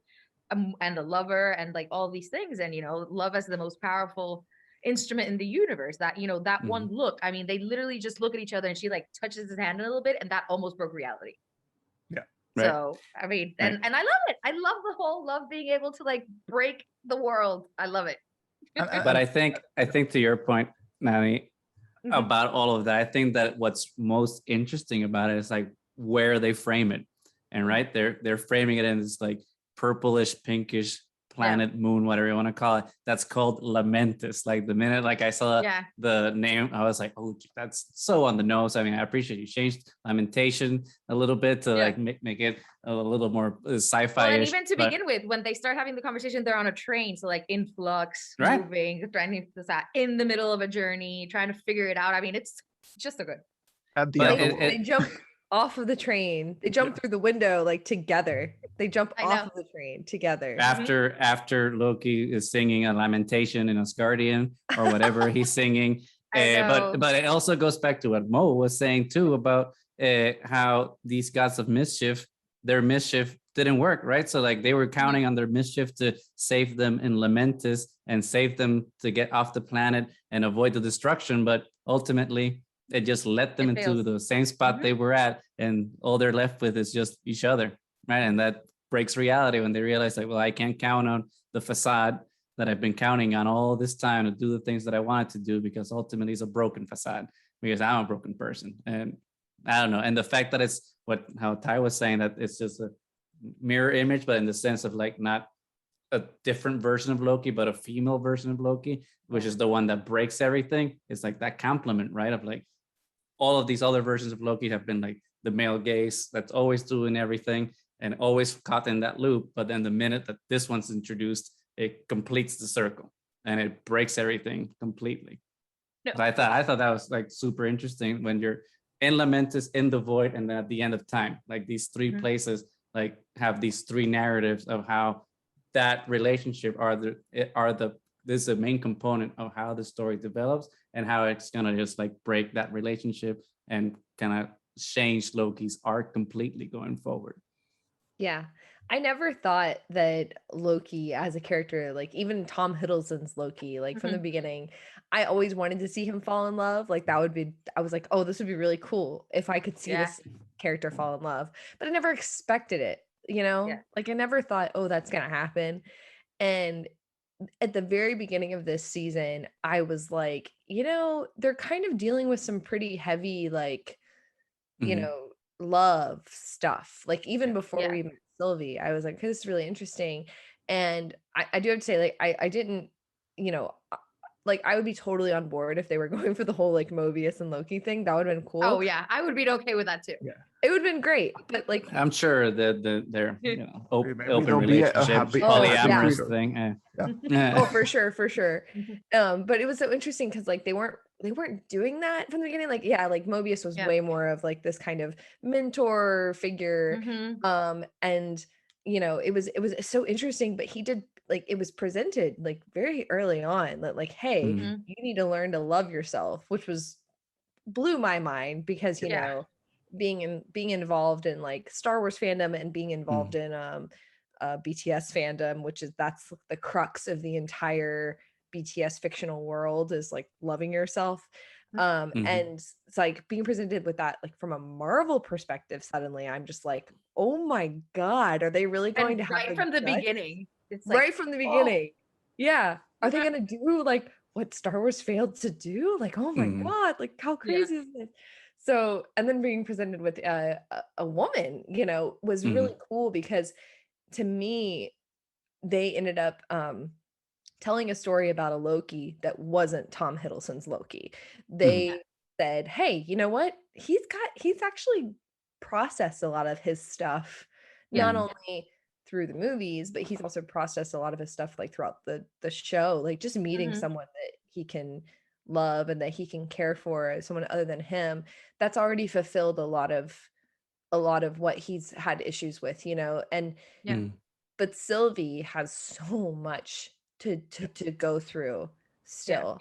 and a lover, and like all these things, and love as the most powerful instrument in the universe. That that one look, I mean, they literally just look at each other and she like touches his hand a little bit and that almost broke reality. Right. So I mean, and I love it. I love the whole love being able to like break the world. I love it. But I think to your point, Nani, about all of that, I think that what's most interesting about it is like where they frame it. And right, they're framing it in this like purplish, pinkish planet, moon, whatever you want to call it. That's called Lamentis. Like the minute like I saw the name, I was like, oh, that's so on the nose. I mean, I appreciate you changed lamentation a little bit to like make it a little more sci-fi. Well, and even to begin with, when they start having the conversation, they're on a train, so like in flux, moving, trying to decide in the middle of a journey, trying to figure it out. I mean, it's just so good. At the they jump off of the train. They jump through the window like together. They jump off of the train together. After Loki is singing a lamentation in Asgardian or whatever he's singing. But it also goes back to what Mo was saying too about how these gods of mischief, their mischief didn't work, right? So like they were counting on their mischief to save them in Lamentis and save them to get off the planet and avoid the destruction, but ultimately it just led them into the same spot they were at, and all they're left with is just each other, right? And that breaks reality when they realize like, well, I can't count on the facade that I've been counting on all this time to do the things that I wanted to do, because ultimately it's a broken facade, because I'm a broken person. And I don't know. And the fact that it's how Ty was saying, that it's just a mirror image, but in the sense of like not a different version of Loki, but a female version of Loki, which is the one that breaks everything. It's like that compliment, right? Of like, all of these other versions of Loki have been like the male gaze that's always doing everything and always caught in that loop. But then the minute that this one's introduced, it completes the circle and it breaks everything completely. No. So I thought that was like super interesting when you're in Lamentis, in the void, and then at the end of time, like these three places like have these three narratives of how that relationship this is a main component of how the story develops and how it's gonna just like break that relationship and kind of change Loki's arc completely going forward. Yeah. I never thought that Loki as a character, like even Tom Hiddleston's Loki, like from the beginning, I always wanted to see him fall in love. Like I was like, oh, this would be really cool if I could see this character fall in love, but I never expected it, like I never thought, oh, that's going to happen. And at the very beginning of this season, I was like, they're kind of dealing with some pretty heavy, like, love stuff. Like even before we met Sylvie, I was like, okay, this is really interesting. And I do have to say, like, I didn't, like I would be totally on board if they were going for the whole like Mobius and Loki thing. That would have been cool. Oh yeah, I would be okay with that too. Yeah, it would have been great. But like, I'm sure that they're open relationship, polyamorous thing. Oh, for sure. But it was so interesting because like they weren't doing that from the beginning. Like like Mobius was way more of like this kind of mentor figure. And it was so interesting, but he did, like, it was presented like very early on that like, hey, you need to learn to love yourself, which blew my mind because being involved in like Star Wars fandom and being involved in BTS fandom, that's the crux of the entire BTS fictional world, is like loving yourself. And it's like being presented with that like from a Marvel perspective, suddenly I'm just like, oh my god, are they really going to have right from the beginning? It's like, right from the beginning. Are they going to do like what Star Wars failed to do? Like, oh my god, like how crazy is this? So, and then being presented with a woman, was really cool, because to me, they ended up telling a story about a Loki that wasn't Tom Hiddleston's Loki. They said, hey, you know what? He's actually processed a lot of his stuff, not only through the movies, but he's also processed a lot of his stuff like throughout the show, like just meeting someone that he can love and that he can care for, someone other than him, that's already fulfilled a lot of what he's had issues with, and but Sylvie has so much to go through still.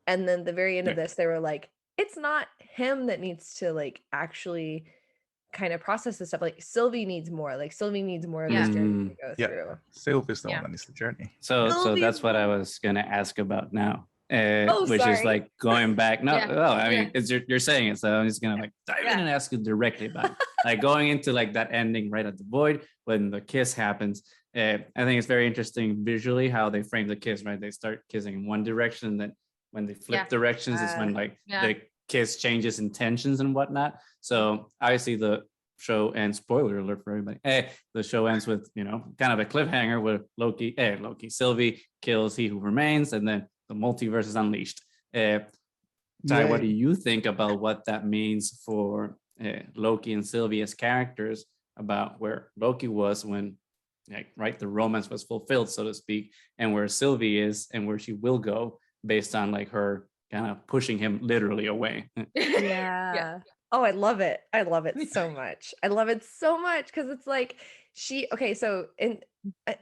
And then the very end of this, they were like, it's not him that needs to like actually kind of process this stuff. Like Sylvie needs more. Like Sylvie needs more of this journey to go through. Sylvie's the one that needs the journey. So that's what I was gonna ask about now. Which sorry. is like going back. No, I mean, it's you're saying it, so I'm just gonna like dive in and ask you directly about it. Like going into like that ending right at the void when the kiss happens. I think it's very interesting visually how they frame the kiss. Right, they start kissing in one direction, and then when they flip directions is when like the kiss changes intentions and whatnot. So obviously the show ends, spoiler alert for everybody, the show ends with kind of a cliffhanger where Sylvie kills He Who Remains, and then the multiverse is unleashed. Ty, what do you think about what that means for Loki and Sylvie as characters, about where Loki was when the romance was fulfilled, so to speak, and where Sylvie is and where she will go based on like her kind of pushing him literally away? Oh, I love it. I love it so much. I love it so much because it's like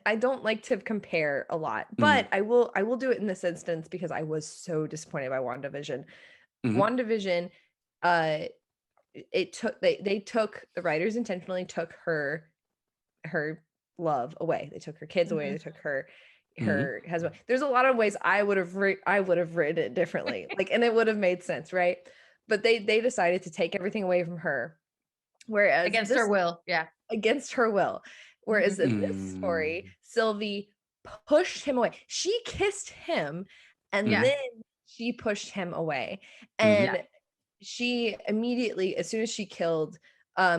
I don't like to compare a lot, but I will do it in this instance because I was so disappointed by WandaVision. WandaVision, the writers intentionally took her love away. They took her kids away. They took her husband. There's a lot of ways I would have written it differently, like, and it would have made sense, right? But they decided to take everything away from her, whereas against her will. Whereas in this story, Sylvie pushed him away. She kissed him, and then she pushed him away, and she immediately, as soon as she killed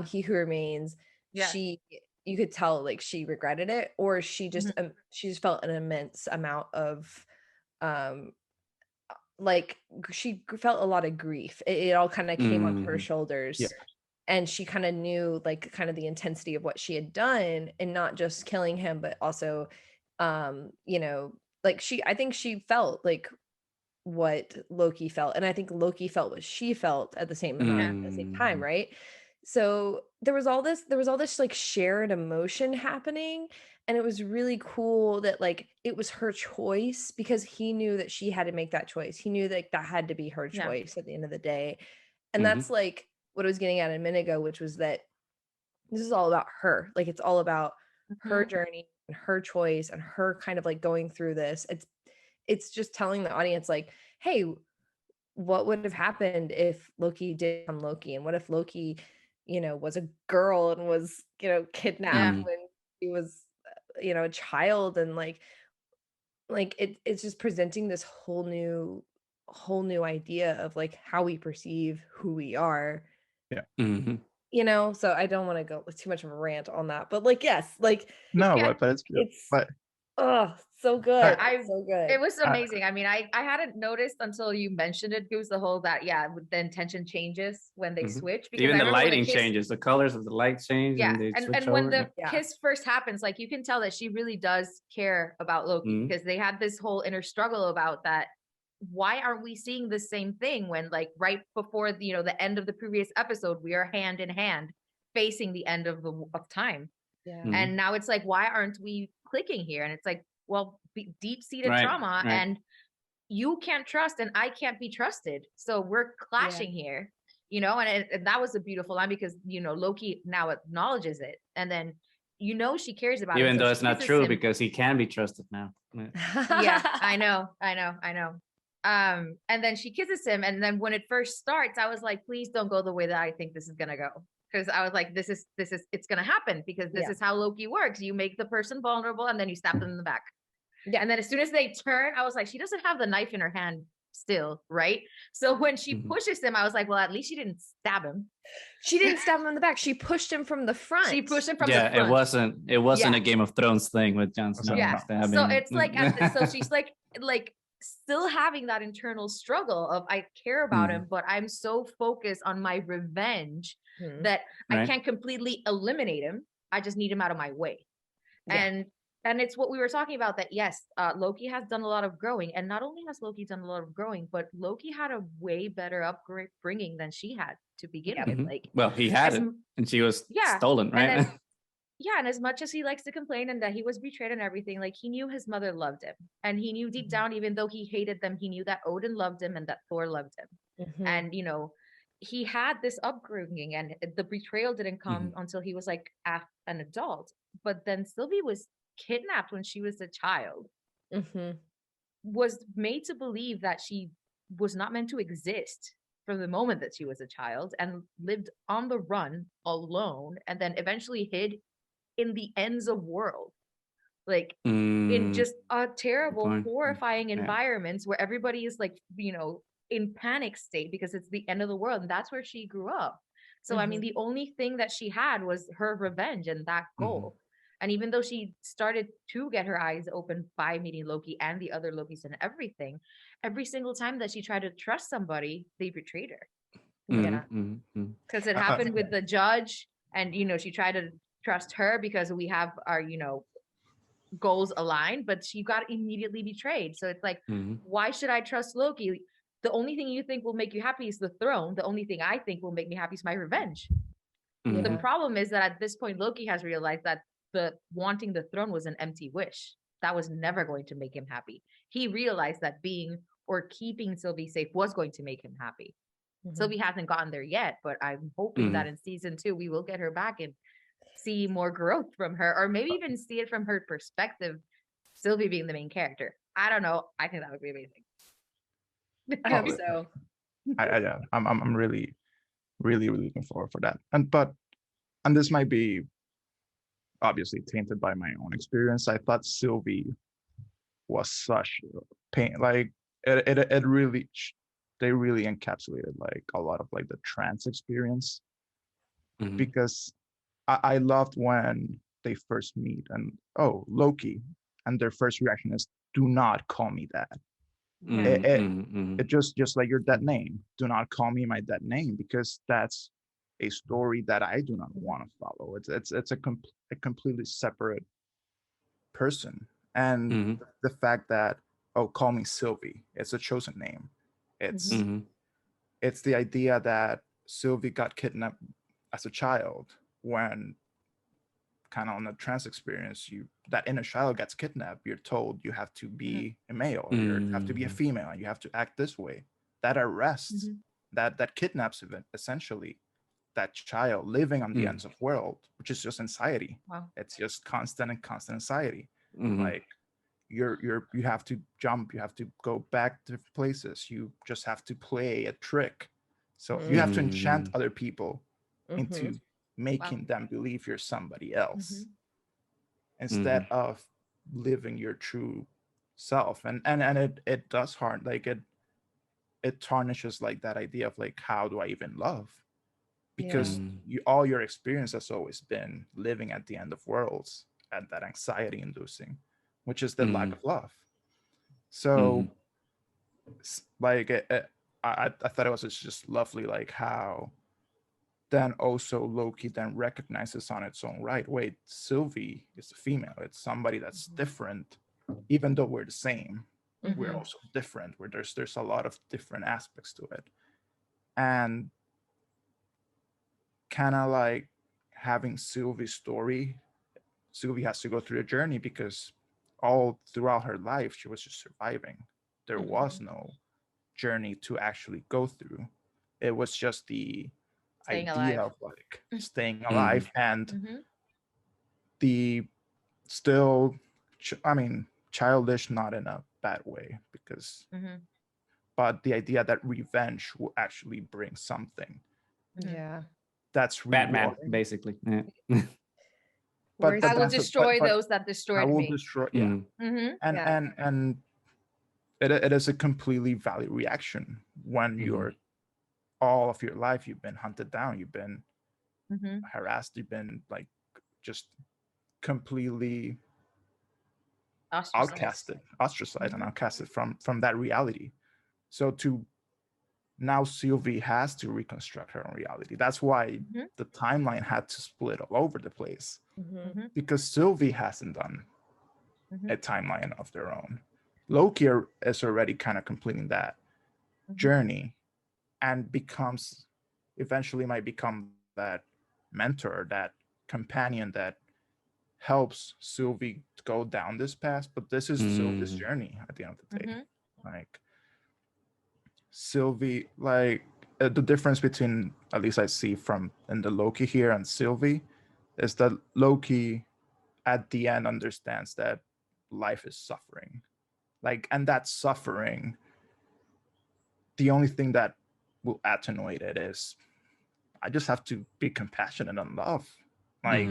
He Who Remains, you could tell like she regretted it, or she just felt an immense amount of like she felt a lot of grief. It all kind of came onto her shoulders, and she kind of knew like kind of the intensity of what she had done, and not just killing him, but also like I think she felt like what Loki felt, and I think Loki felt what she felt at the same amount, at the same time, right? So there was all this like shared emotion happening, and it was really cool that like it was her choice, because he knew that she had to make that choice. He knew that had to be her choice at the end of the day. And that's like what I was getting at a minute ago, which was that this is all about her. Like it's all about her journey and her choice and her kind of like going through this. It's just telling the audience like, hey, what would have happened if Loki did become Loki? And what if Loki, was a girl and was, kidnapped when he was, a child? And like it's just presenting this whole new idea of like how we perceive who we are. So I don't want to go with too much of a rant on that, but like, yes, like but it's so good. So good. It was amazing. I mean, I hadn't noticed until you mentioned it. It was the whole that the intention changes when they switch. Because even the lighting changes, the colors of the light change. And when the kiss first happens, like you can tell that she really does care about Loki, because they had this whole inner struggle about that. Why aren't we seeing the same thing when like right before the end of the previous episode, we are hand in hand facing the end of time. And now it's like, why aren't we clicking here? And it's like, well, deep-seated trauma, and you can't trust and I can't be trusted, so we're clashing here, and that was a beautiful line, because Loki now acknowledges it, and then she cares about even it, though it's not true, because he can be trusted now. I know. And then she kisses him, and then when it first starts, I was like, please don't go the way that I think this is gonna go, because I was like, this is it's gonna happen, because this is how Loki works. You make the person vulnerable and then you stab them in the back. And then as soon as they turn, I was like, she doesn't have the knife in her hand still, right? So when she pushes him, I was like, well, at least she didn't stab him. She didn't stab him in the back. She pushed him from the front. The front. It wasn't a Game of Thrones thing with Jon Snow stabbing. So it's like, so she's like still having that internal struggle of I care about him, but I'm so focused on my revenge that I can't completely eliminate him. I just need him out of my way. Yeah. And it's what we were talking about, that yes, Loki has done a lot of growing, and not only has Loki done a lot of growing, but Loki had a way better upbringing than she had to begin with. Like, well, he had it, and she was stolen, right? And as much as he likes to complain and that he was betrayed and everything, like, he knew his mother loved him, and he knew deep down, even though he hated them, he knew that Odin loved him and that Thor loved him. And you know, he had this upbringing, and the betrayal didn't come until he was like an adult. But then Sylvie was kidnapped when she was a child, was made to believe that she was not meant to exist from the moment that she was a child, and lived on the run alone, and then eventually hid in the ends of world, like in just a terrible, horrifying environments where everybody is like, you know, in panic state because it's the end of the world. And that's where she grew up. So I mean, the only thing that she had was her revenge and that goal. And even though she started to get her eyes open by meeting Loki and the other Lokis and everything, every single time that she tried to trust somebody, they betrayed her. Yeah, because it happened with the judge, and you know, she tried to trust her because we have our, you know, goals aligned, but she got immediately betrayed. So it's like, why should I trust Loki? The only thing you think will make you happy is the throne. The only thing I think will make me happy is my revenge. The problem is that at this point, Loki has realized that the wanting the throne was an empty wish. That was never going to make him happy. He realized that being or keeping Sylvie safe was going to make him happy. Sylvie hasn't gotten there yet, but I'm hoping that in season 2, we will get her back and see more growth from her, or maybe even see it from her perspective, Sylvie being the main character. I don't know. I think that would be amazing. I hope so. I'm really looking forward for that. And this might be obviously tainted by my own experience. I thought Sylvie was such pain. Like it really, they really encapsulated like a lot of like the trans experience, because I loved when they first meet and, oh, Loki, and their first reaction is, do not call me that. It just like your dead name. Do not call me my dead name, because that's a story that I do not want to follow. It's a completely separate person. And the fact that, oh, call me Sylvie, it's a chosen name. It's the idea that Sylvie got kidnapped as a child, when kind of on the trans experience, that inner child gets kidnapped, you're told you have to be a male, or you have to be a female, and you have to act this way. That arrests, that kidnaps essentially that child living on the ends of world, which is just anxiety. It's just constant anxiety. Like you have to jump, you have to go back to places, you just have to play a trick, so you have to enchant other people into making them believe you're somebody else, instead of living your true self. And it does harm, like it tarnishes like that idea of like, how do I even love? Because all your experience has always been living at the end of worlds, and that anxiety inducing, which is the lack of love. So like I thought it was just lovely, like how then also Loki then recognizes on its own right, wait, Sylvie is a female, it's somebody that's different. Even though we're the same, we're also different, where there's a lot of different aspects to it. And kind of like having Sylvie's story, Sylvie has to go through a journey, because all throughout her life she was just surviving. There was no journey to actually go through. It was just the Staying idea alive. of like staying alive, and the still I mean, childish, not in a bad way, because but the idea that revenge will actually bring something, that's Batman, rewarding. basically. But I will that's destroy those that destroyed I will me. destroy, and it is a completely valid reaction when you're all of your life you've been hunted down, you've been harassed, you've been like just completely ostracized and outcasted from that reality. So now Sylvie has to reconstruct her own reality. That's why the timeline had to split all over the place, because Sylvie hasn't done a timeline of their own. Loki is already kind of completing that journey, and eventually might become that mentor, that companion that helps Sylvie go down this path. But this is Sylvie's journey at the end of the day. Like Sylvie, like the difference between, at least I see in the Loki here and Sylvie, is that Loki at the end understands that life is suffering, like, and that suffering, the only thing that will attenuate it is I just have to be compassionate and love. Like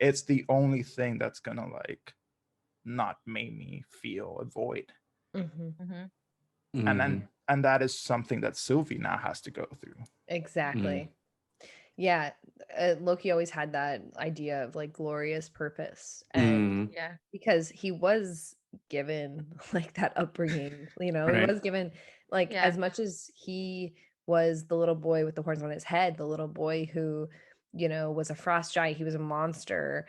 it's the only thing that's gonna like not make me feel a void. And that is something that Sylvie now has to go through. Exactly. Yeah, Loki always had that idea of like glorious purpose, and because he was given like that upbringing, he was given like as much as he was the little boy with the horns on his head, the little boy who was a frost giant, he was a monster.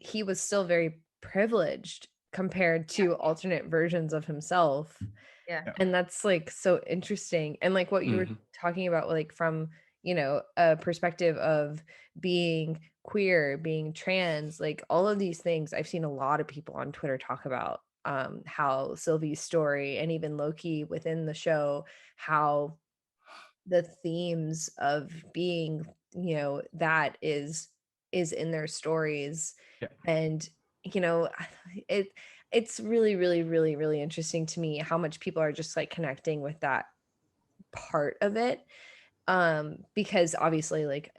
He was still very privileged compared to alternate versions of himself. And that's like so interesting. And like what you were talking about, like from a perspective of being queer, being trans, like all of these things, I've seen a lot of people on Twitter talk about how Sylvie's story, and even Loki within the show, how the themes of being that is in their stories. And it's really, really, really, really interesting to me how much people are just like connecting with that part of it. Because obviously, like,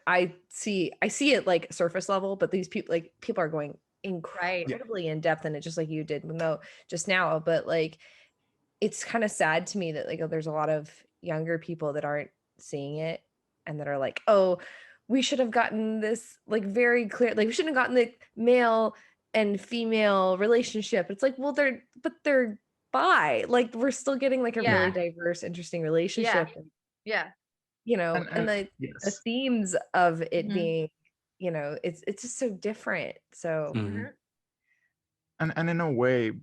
I see it like surface level, but these people are going incredibly in depth in it, just like you did just now. But like, it's kind of sad to me that like there's a lot of younger people that aren't seeing it, and that are like, oh, we should have gotten this like very clear, like we shouldn't have gotten the male and female relationship. It's like, well, they're bi, like we're still getting like a really diverse, interesting relationship. And the themes of it being, it's just so different. So and in a way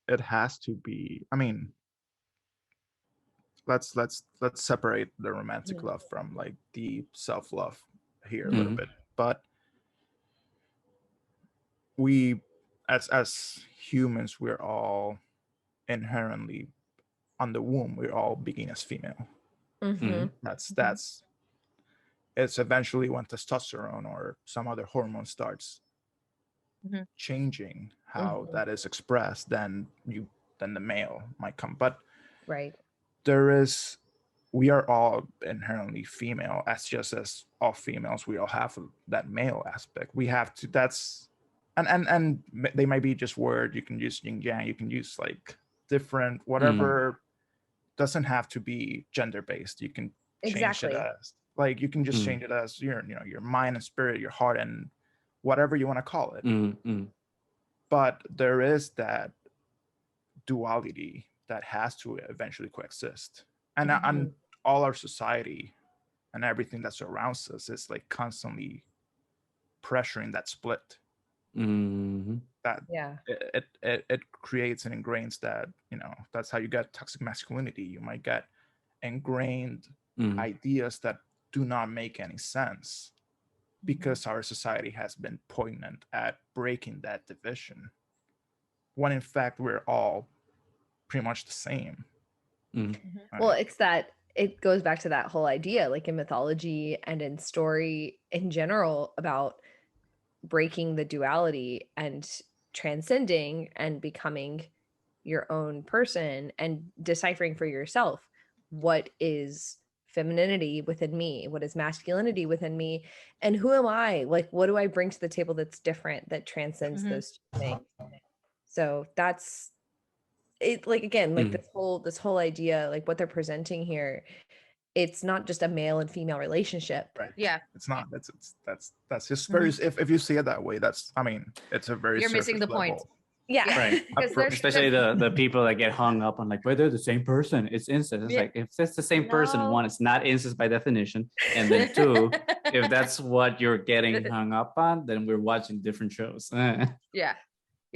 it has to be, I mean, let's separate the romantic love from like the self-love here a little bit. But we as humans, we're all inherently on the womb, we're all begin as female. That's it's eventually when testosterone or some other hormone starts changing how that is expressed, then the male might come. But we are all inherently female, as just as all females, we all have that male aspect. We have to, that's and they might be just word, you can use yin yang, you can use like different whatever, doesn't have to be gender based. You can change it as like, you can just change it as your mind and spirit, your heart, and whatever you want to call it. But there is that duality that has to eventually coexist. And all our society and everything that surrounds us is like constantly pressuring that split. That it creates and ingrains that, that's how you get toxic masculinity. You might get ingrained ideas that do not make any sense, because our society has been poignant at breaking that division, when in fact we're all pretty much the same. Well, it's that it goes back to that whole idea, like in mythology and in story in general, about breaking the duality and transcending and becoming your own person and deciphering for yourself what is femininity within me, what is masculinity within me, and who am I, like what do I bring to the table that's different, that transcends those two things. So that's it. Like, again, like this whole idea, like what they're presenting here, it's not just a male and female relationship. It's not. That's just very, if you see it that way, that's, I mean, it's a very, you're missing the point. Yeah. Right. Especially the people that get hung up on like whether the same person. It's incest. It's like if it's the same person, one, it's not incest by definition, and then two, if that's what you're getting hung up on, then we're watching different shows. Yeah.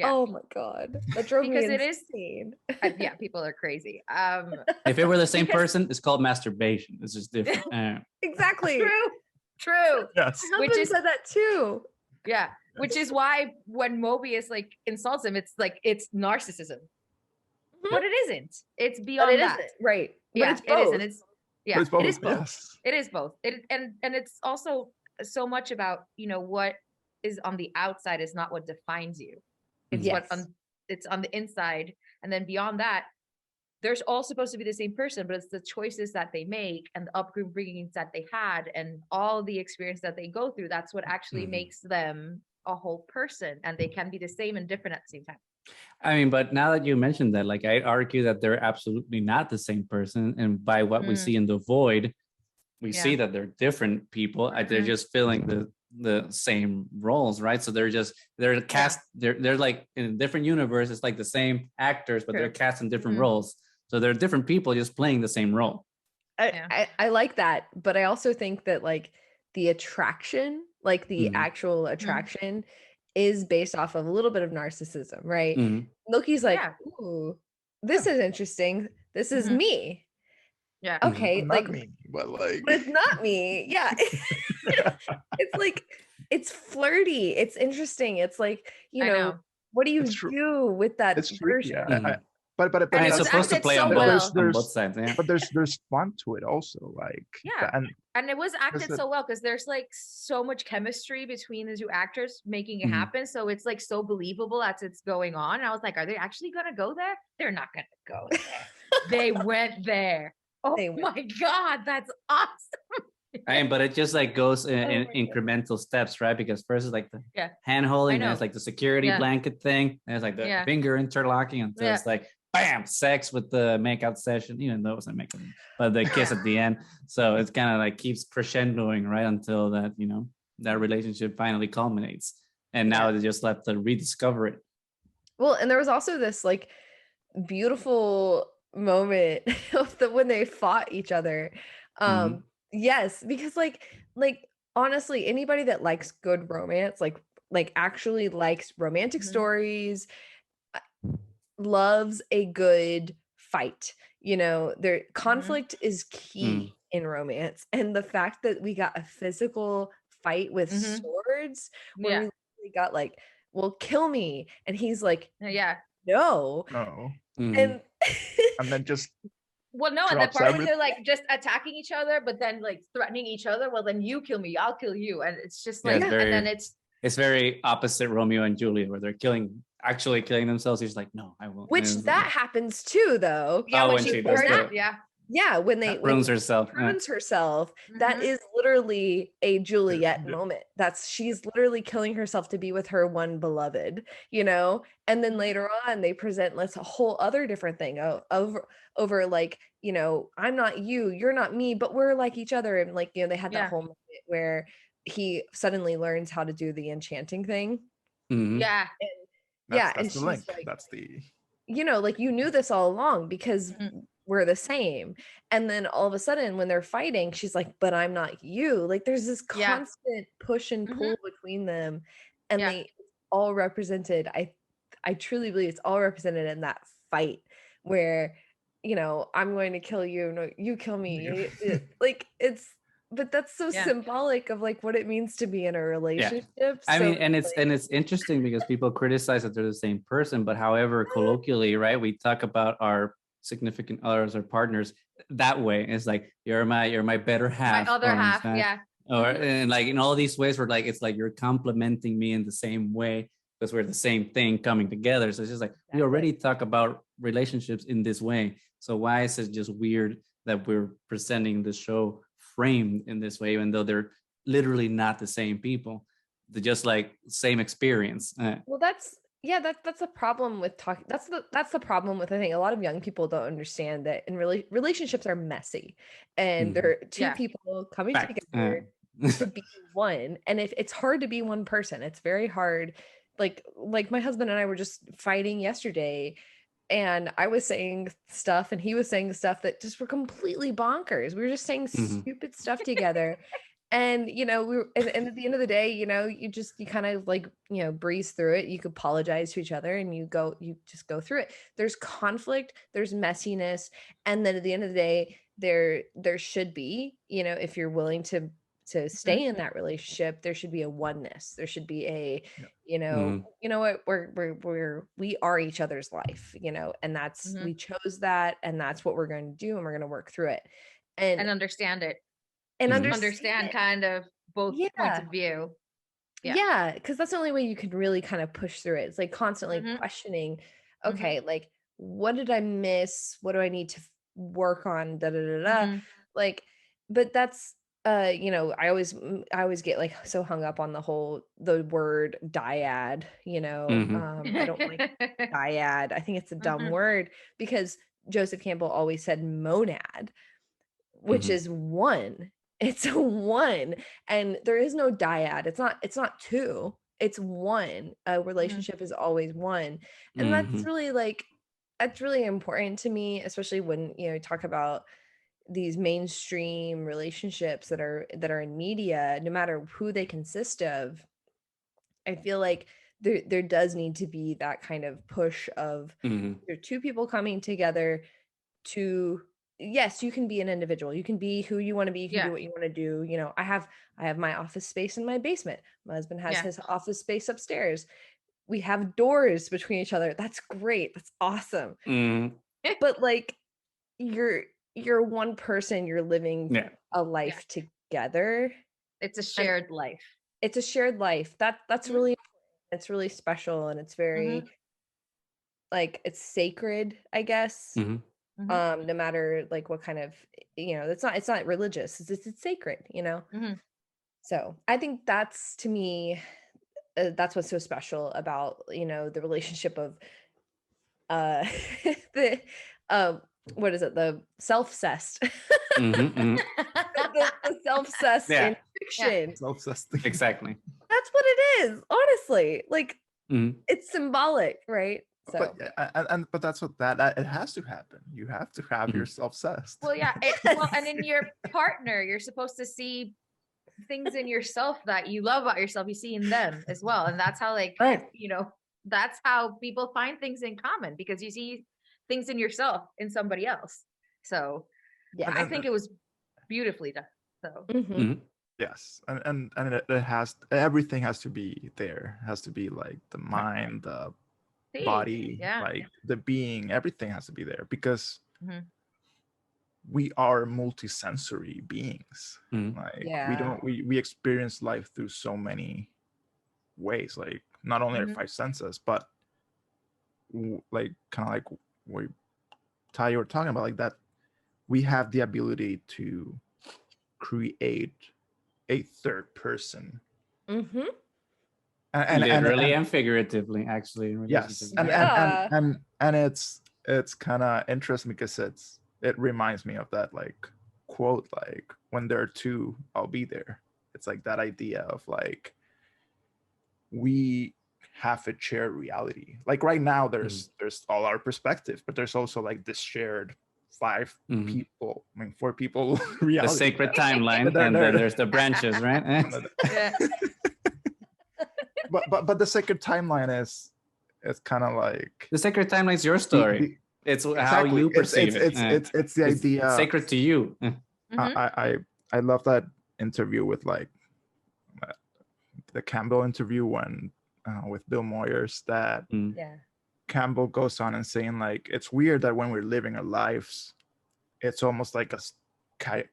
Oh my god, that drove me insane. Yeah, people are crazy. If it were the same person, it's called masturbation. It's just different. Exactly. True. Yes. My husband said that too. Yeah. Which is why when Mobius like insults him, it's like it's narcissism. But it isn't. It's beyond that. Right. Yeah, but it's both. it is. Yeah, It's both. it is both. Yes. It is both. And it's also so much about, what is on the outside is not what defines you. It's it's on the inside. And then beyond that, they're all supposed to be the same person, but it's the choices that they make and the upbringings that they had and all the experience that they go through. That's what actually makes them a whole person, and they can be the same and different at the same time. I mean, but now that you mentioned that, like, I argue that they're absolutely not the same person, and by what we see in the void, we see that they're different people. They're just filling the same roles, right? So they're cast. They're like in a different universe. It's like the same actors, but they're cast in different roles. So they're different people just playing the same role. I like that, but I also think that like the attraction, like the actual attraction is based off of a little bit of narcissism, right? Loki's like, ooh, this is interesting. This is me. Yeah. Okay. Not like me, but like it's not me. Yeah. It's like it's flirty. It's interesting. It's like, what do you do with that version? Yeah. But and it's supposed to play on both sides. Yeah. But there's fun to it also. Like and it was acted so well because there's like so much chemistry between the two actors making it happen. So it's like so believable as it's going on. And I was like, are they actually gonna go there? They're not gonna go there. They went there. Oh my god, that's awesome. But it just like goes in incremental steps, right? Because first is like the hand holding, then it's like the security blanket thing, and it's like the finger interlocking until it's like bam, sex with the makeout session, even though it wasn't makeout, but the kiss at the end. So it's kind of like keeps crescendoing right until that, that relationship finally culminates. And now they just left to rediscover it. Well, and there was also this like beautiful moment of when they fought each other. Yes, because like honestly, anybody that likes good romance, like actually likes romantic stories, loves a good fight. Their conflict is key in romance, and the fact that we got a physical fight with swords, where we got like, well, kill me, and he's like, no, and then just and that part when they're like just attacking each other, but then like threatening each other. Well, then you kill me, I'll kill you, and it's just like, and then it's very opposite Romeo and Juliet, where they're actually killing themselves. He's like, no, I won't. Which that happens too, though. Yeah, when she does that. Yeah, when they ruins herself. That is literally a Juliet moment. She's literally killing herself to be with her one beloved, and then later on they present a whole other different thing over like, I'm not you, you're not me, but we're like each other. And like, they had that whole moment where he suddenly learns how to do the enchanting thing. Yeah. That's the link. Like, that's the like, you knew this all along because we're the same. And then all of a sudden when they're fighting, she's like, but I'm not you. Like, there's this constant push and pull between them, and they all represented, I truly believe it's all represented in that fight where, I'm going to kill you, no, you kill me. But that's so symbolic of like what it means to be in a relationship. I mean, and it's interesting because people criticize that they're the same person, but however, colloquially, right, we talk about our significant others or partners that way. It's like, you're my better half, my other half, or and like in all these ways where like it's like you're complimenting me in the same way because we're the same thing coming together. So it's just like we already talk about relationships in this way. So why is it just weird that we're presenting the show framed in this way, even though they're literally not the same people? They're just like same experience. Well, that's a problem with talking. That's the problem with, I think a lot of young people don't understand that in relationships are messy, and they're two people coming together to be one. And if it's hard to be one person, it's very hard like my husband and I were just fighting yesterday, and I was saying stuff and he was saying stuff that just were completely bonkers. We were just saying stupid stuff together. And and at the end of the day, you kind of like, breeze through it. You could apologize to each other and you just go through it. There's conflict, there's messiness, and then at the end of the day, there should be, if you're willing to stay in that relationship, there should be a oneness. There should be a, you know what, we are each other's life, and that's, we chose that, and that's what we're going to do, and we're going to work through it and understand it. And understand kind of both points of view. Yeah, because that's the only way you can really kind of push through it. It's like constantly questioning, okay, like, what did I miss? What do I need to work on? Like, but that's I always get like so hung up on the word dyad, I don't like dyad. I think it's a dumb word, because Joseph Campbell always said monad, which is one. It's a one, and there is no dyad. It's not two, it's one. A relationship is always one. And that's really important to me, especially when talk about these mainstream relationships that are in media, no matter who they consist of. I feel like there does need to be that kind of push of there are two people coming together to, yes, you can be an individual, you can be who you want to be, you can do what you want to do. I have my office space in my basement, my husband has his office space upstairs, we have doors between each other. That's great, that's awesome. But like, you're one person, you're living a life together. It's a shared life. It's a shared life. That's really important. It's really special, and it's very like, it's sacred, I guess. No matter like what kind of, it's not religious, it's sacred, So I think that's, to me, that's what's so special about the relationship of the what is it, the self-cessed, the self-cessed in fiction. Self-cessed. Exactly. That's what it is, honestly. Like, it's symbolic, right? So, But that's what it has to happen. You have to have yourself obsessed. Well, yeah. And in your partner, you're supposed to see things in yourself that you love about yourself. You see in them as well, and that's how, like, that's how people find things in common, because you see things in yourself in somebody else. So, yeah, I think it was beautifully done. So. Yes, and it has, everything has to be there. It has to be like the mind, the body, like the being, everything has to be there, because we are multi-sensory beings. Like, we experience life through so many ways, like not only our five senses, but like kind of like what Ty, you were talking about, like that we have the ability to create a third person. And literally and figuratively, actually, in yes, and it's kind of interesting, because it reminds me of that like quote, like, when there are two, I'll be there. It's like that idea of like, we have a shared reality. Like right now there's all our perspective, but there's also like this shared four people reality. The sacred timeline, and then there's the branches, right? But the sacred timeline is, it's kind of like, the sacred timeline is your story. It's how you perceive it. It's the idea. It's sacred to you. I love that interview with like the Campbell interview when with Bill Moyers, that Campbell goes on and saying like, it's weird that when we're living our lives, it's almost like a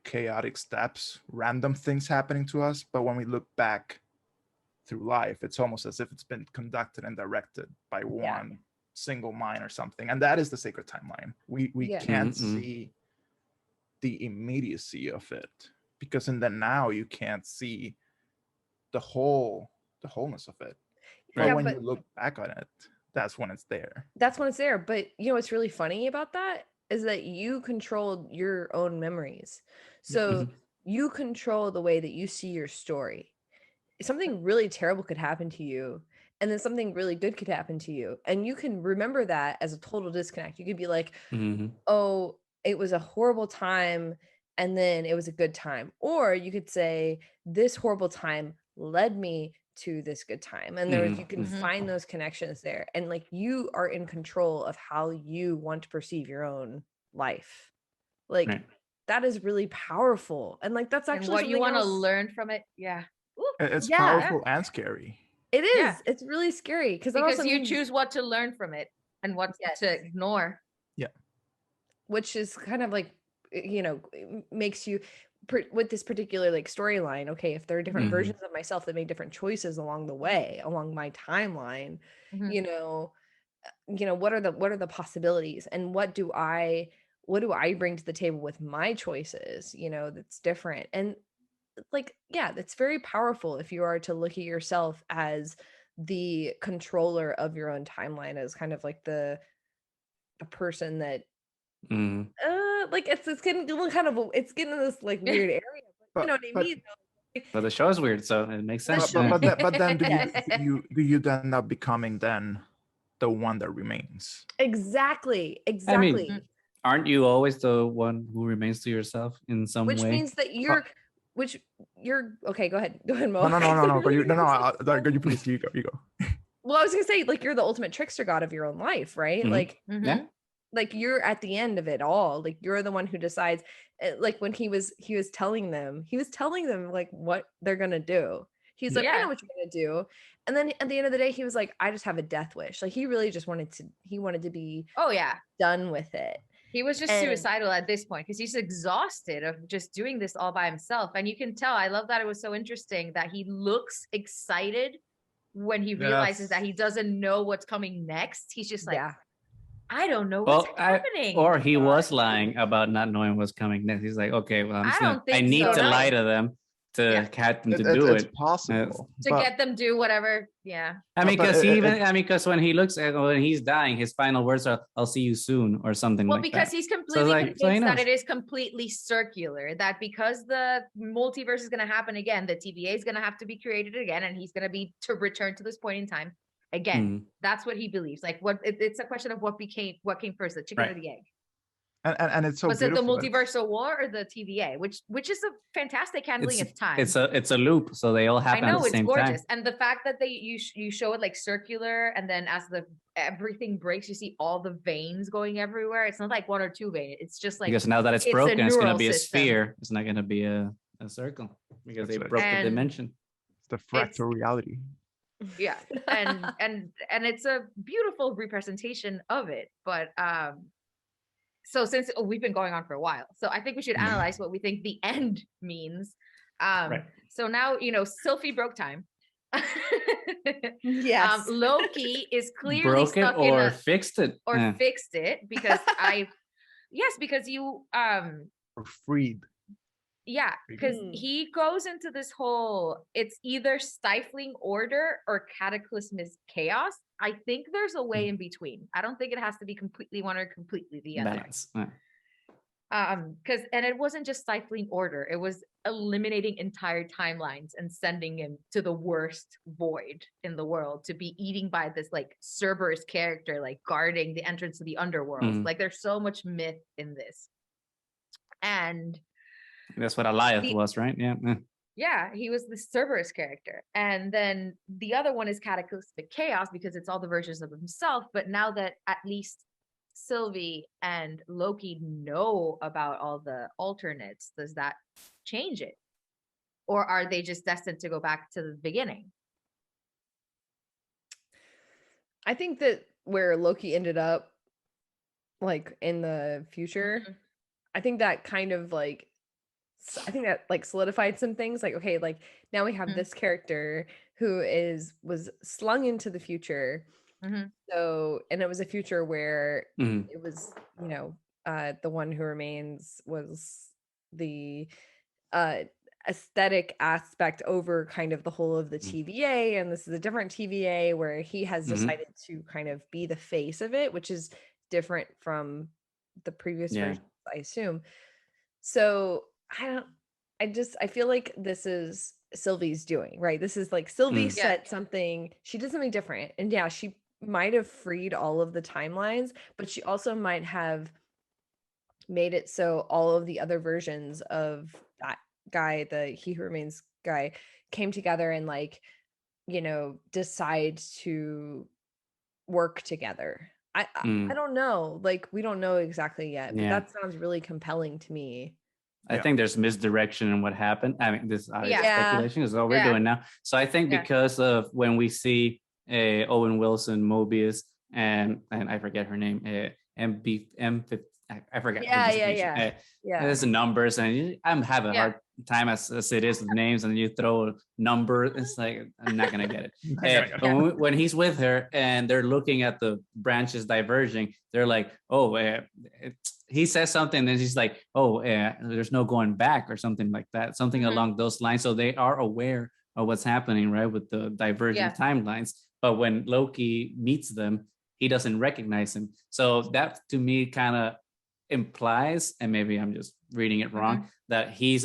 chaotic steps, random things happening to us, but when we look back through life, it's almost as if it's been conducted and directed by one single mind or something. And that is the sacred timeline. We can't see the immediacy of it, because in the now you can't see the wholeness of it. But when you look back on it, that's when it's there. That's when it's there. But what's really funny about that is that you control your own memories. So you control the way that you see your story. Something really terrible could happen to you, and then something really good could happen to you, and you can remember that as a total disconnect. You could be like, oh, it was a horrible time and then it was a good time. Or you could say, this horrible time led me to this good time. And there you can find those connections there. And like, you are in control of how you want to perceive your own life. Like that is really powerful. And like, that's actually what you want to learn from it. Yeah. It's powerful and scary. It is. Yeah. It's really scary because you choose what to learn from it and what to ignore. Yeah. Which is kind of like, you know, makes you with this particular like storyline. Okay, if there are different versions of myself that made different choices along the way, along my timeline, you know, what are the possibilities, and what do I bring to the table with my choices, you know, that's different. And like, yeah, that's very powerful if you are to look at yourself as the controller of your own timeline, as kind of like a person that like it's getting kind of it's getting this like weird area, but you know what I mean? But the show is weird, so it makes sense. But then do you then end up becoming then the one that remains? Exactly. I mean, aren't you always the one who remains to yourself in some way? Which means that you're okay. Go ahead, Mo. No. You please, you go. Well, I was gonna say, like, you're the ultimate trickster god of your own life, right? Like, yeah. Like, you're at the end of it all. Like, you're the one who decides. Like, when he was telling them like what they're gonna do. He's like, I know what you're gonna do. And then at the end of the day, he was like, I just have a death wish. Like, he really just wanted to be done with it. He was just suicidal at this point because he's exhausted of just doing this all by himself. And you can tell, I love that it was so interesting that he looks excited when he realizes that he doesn't know what's coming next. He's just like, I don't know what's happening. Or he was lying about not knowing what's coming next. He's like, okay, well, I need to lie to them to get them to do it. It's possible to get them do whatever. Yeah. I mean, because when he looks at when he's dying, his final words are, "I'll see you soon" or something like that. Well, because he's completely convinced that it is completely circular. That because the multiverse is going to happen again, the TVA is going to have to be created again, and he's going to be to return to this point in time again. That's what he believes. Like, it's a question of what came first, the chicken or the egg. And it's so was it the multiversal war or the TVA, which is a fantastic handling of time. It's a loop, so they all happen at the same time. I know, it's gorgeous. And the fact that you show it like circular, and then as everything breaks, you see all the veins going everywhere. It's not like one or two veins. It's just like, because now that it's broken, it's going to be a sphere. It's not going to be a circle because they broke the dimension. It's the fractal reality. Yeah, and it's a beautiful representation of it, but so since we've been going on for a while, so I think we should analyze what we think the end means. So now, Sylvie broke time. Yes. Loki is clearly broken stuck or fixed it. Or fixed it because because you or freed. Yeah, because he goes into this whole, it's either stifling order or cataclysmic chaos. I think there's a way in between. I don't think it has to be completely one or completely the other. Balance. Because it wasn't just stifling order, it was eliminating entire timelines and sending him to the worst void in the world, to be eaten by this like Cerberus character, like guarding the entrance to the underworld. Like, there's so much myth in this. And that's what Alioth was, right? Yeah, he was the Cerberus character. And then the other one is cataclysmic chaos because it's all the versions of himself. But now that at least Sylvie and Loki know about all the alternates, does that change it? Or are they just destined to go back to the beginning? I think that where Loki ended up, like in the future, I think that kind of like, I think that like solidified some things. Like, okay, like now we have this character who was slung into the future. So, and it was a future where it was, the one who remains was the aesthetic aspect over kind of the whole of the TVA. And this is a different TVA where he has decided to kind of be the face of it, which is different from the previous version, I assume. So I feel like this is Sylvie's doing, right? This is like Sylvie Mm. set something, she did something different. And yeah, she might have freed all of the timelines, but she also might have made it so all of the other versions of that guy, the He Who Remains guy, came together and like, decide to work together. I don't know. Like, we don't know exactly yet, but Yeah. that sounds really compelling to me. I think there's misdirection in what happened. I mean, this is speculation is what we're doing now. So I think because of when we see Owen Wilson, Mobius, and I forget her name, I forget. Yeah. There's the numbers, and I'm having a hard time as it is with names, and you throw a number, it's like I'm not gonna get it. But when he's with her and they're looking at the branches diverging, they're like, oh, he says something, and she's like, oh, there's no going back or something like that, something along those lines. So they are aware of what's happening, right, with the divergent timelines. But when Loki meets them, he doesn't recognize him. So that to me kind of implies, and maybe I'm just reading it wrong, that he's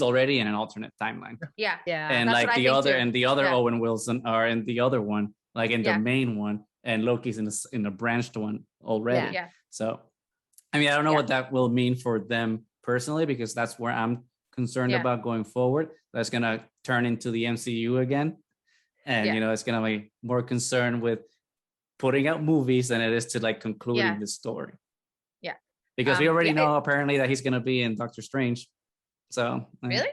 already in an alternate timeline. Yeah. And that's like the other Owen Wilson are in the other one, like in the main one, and Loki's in the branched one already. Yeah. So I mean, I don't know what that will mean for them personally, because that's where I'm concerned about going forward. That's gonna turn into the MCU again. And it's gonna be more concerned with putting out movies than it is to like concluding the story. Yeah. Because we already know apparently that he's gonna be in Doctor Strange. So really?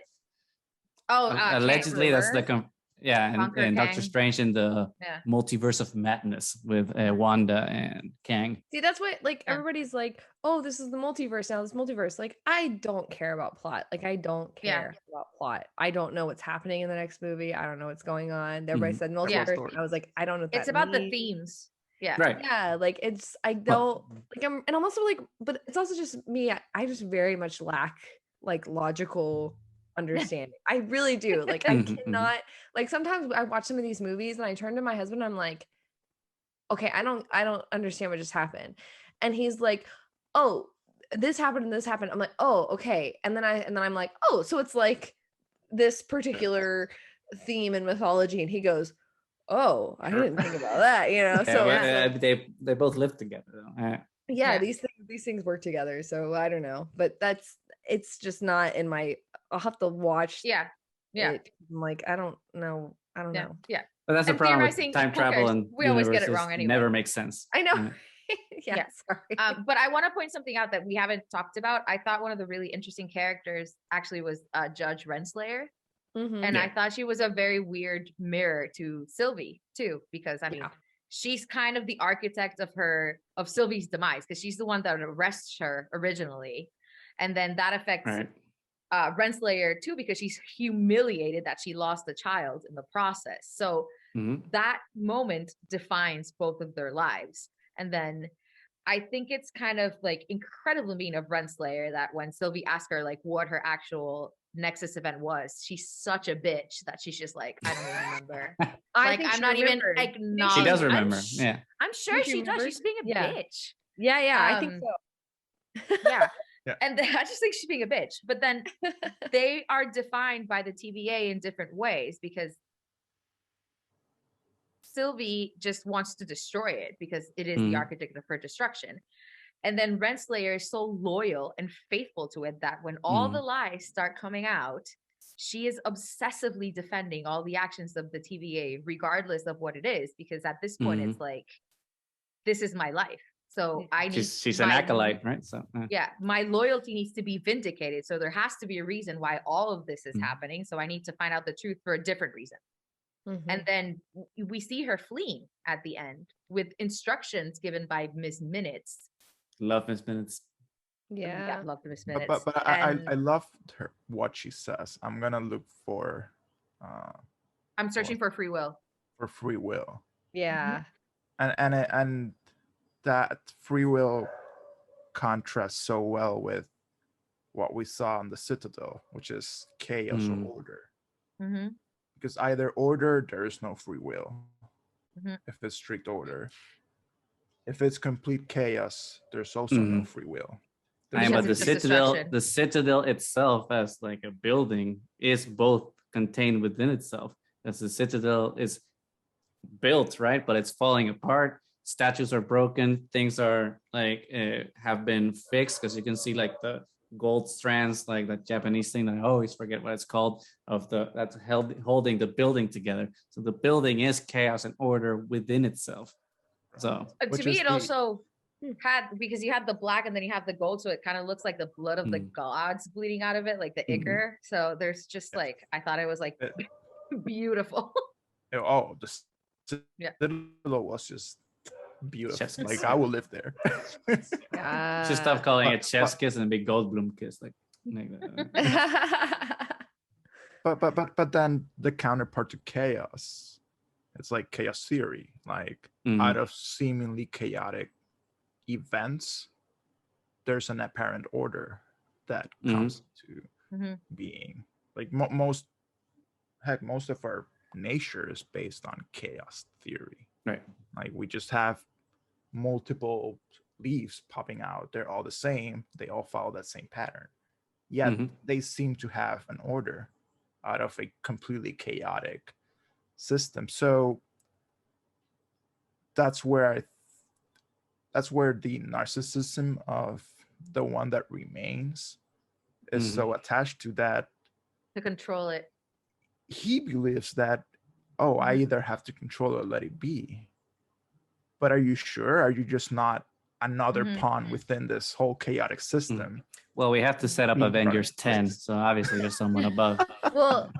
Oh, allegedly that's the and Doctor Strange in the multiverse of madness with Wanda and Kang. See, that's what like everybody's like, oh, this is the multiverse now. This multiverse, like, I don't care about plot. Like, I don't care about plot. I don't know what's happening in the next movie. I don't know what's going on. Everybody said multiverse. I was like, I don't know. What it's about the themes. Yeah. Right. Yeah. Like I don't like I'm also like, but it's also just me. I just very much lack like logical understanding. I really do. Like I cannot, like sometimes I watch some of these movies and I turn to my husband and I'm like, okay, I don't understand what just happened. And he's like, oh, this happened and this happened. I'm like, oh, okay. And then I'm like, oh, so it's like this particular theme in mythology. And he goes, oh, I didn't think about that, so they both live together though. These things work together, so I don't know, but it's just not in my. I'll have to watch I'm like, I don't know. But that's the problem with time travel, and we always get it wrong anyway. Never makes sense. I know. Sorry. But I want to point something out that we haven't talked about. I thought one of the really interesting characters actually was Judge Renslayer. And I thought she was a very weird mirror to Sylvie too, because I mean, she's kind of the architect of Sylvie's demise, because she's the one that arrests her originally, and then that affects Renslayer too, because she's humiliated that she lost a child in the process. So that moment defines both of their lives. And then I think it's kind of like incredibly mean of Renslayer that when Sylvie asked her like what her actual Nexus event was, she's such a bitch that she's just like, I don't even remember. I'm not even acknowledging. She does remember. I'm sure she does. She's being a bitch. Yeah, I think so. Yeah. And I just think she's being a bitch. But then they are defined by the TVA in different ways, because Sylvie just wants to destroy it because it is the architect of her destruction. And then Renslayer is so loyal and faithful to it that when all the lies start coming out, she is obsessively defending all the actions of the TVA, regardless of what it is, because at this point, it's like, this is my life. So she's an acolyte, right? So my loyalty needs to be vindicated. So there has to be a reason why all of this is happening. So I need to find out the truth for a different reason. And then we see her fleeing at the end with instructions given by Miss Minutes. Love Miss Minutes. Yeah, love Miss Minutes. But I loved her, what she says. I'm gonna look for. I'm searching for free will. For free will. Yeah. And that free will contrasts so well with what we saw on the Citadel, which is chaos or order. Because either order, there is no free will. If it's strict order. If it's complete chaos, there's also no free will. But it's just destruction. the citadel itself as like a building is both contained within itself. As the citadel is built, right? But it's falling apart. Statues are broken. Things are like have been fixed, because you can see like the gold strands, like that Japanese thing that I always forget what it's called, of the that's holding the building together. So the building is chaos and order within itself. So to me, it also had, because you had the black and then you have the gold, so it kind of looks like the blood of the gods bleeding out of it, like the ichor. So there's just like, I thought it was like beautiful. Oh, the citadel was just beautiful. Like I will live there. Just stop calling it chef's kiss and a big Goldblum kiss, like that. but then the counterpart to chaos, it's like chaos theory. Like out of seemingly chaotic events, there's an apparent order that comes to being. Like most of our nature is based on chaos theory. Right. Like we just have multiple leaves popping out. They're all the same. They all follow that same pattern. Yet they seem to have an order out of a completely chaotic system. So that's where the narcissism of the one that remains is so attached to that, to control it. He believes that, I either have to control or let it be. But are you sure? Are you just not another pawn within this whole chaotic system? Well, we have to set up Avengers 10, so obviously there's someone above. Well,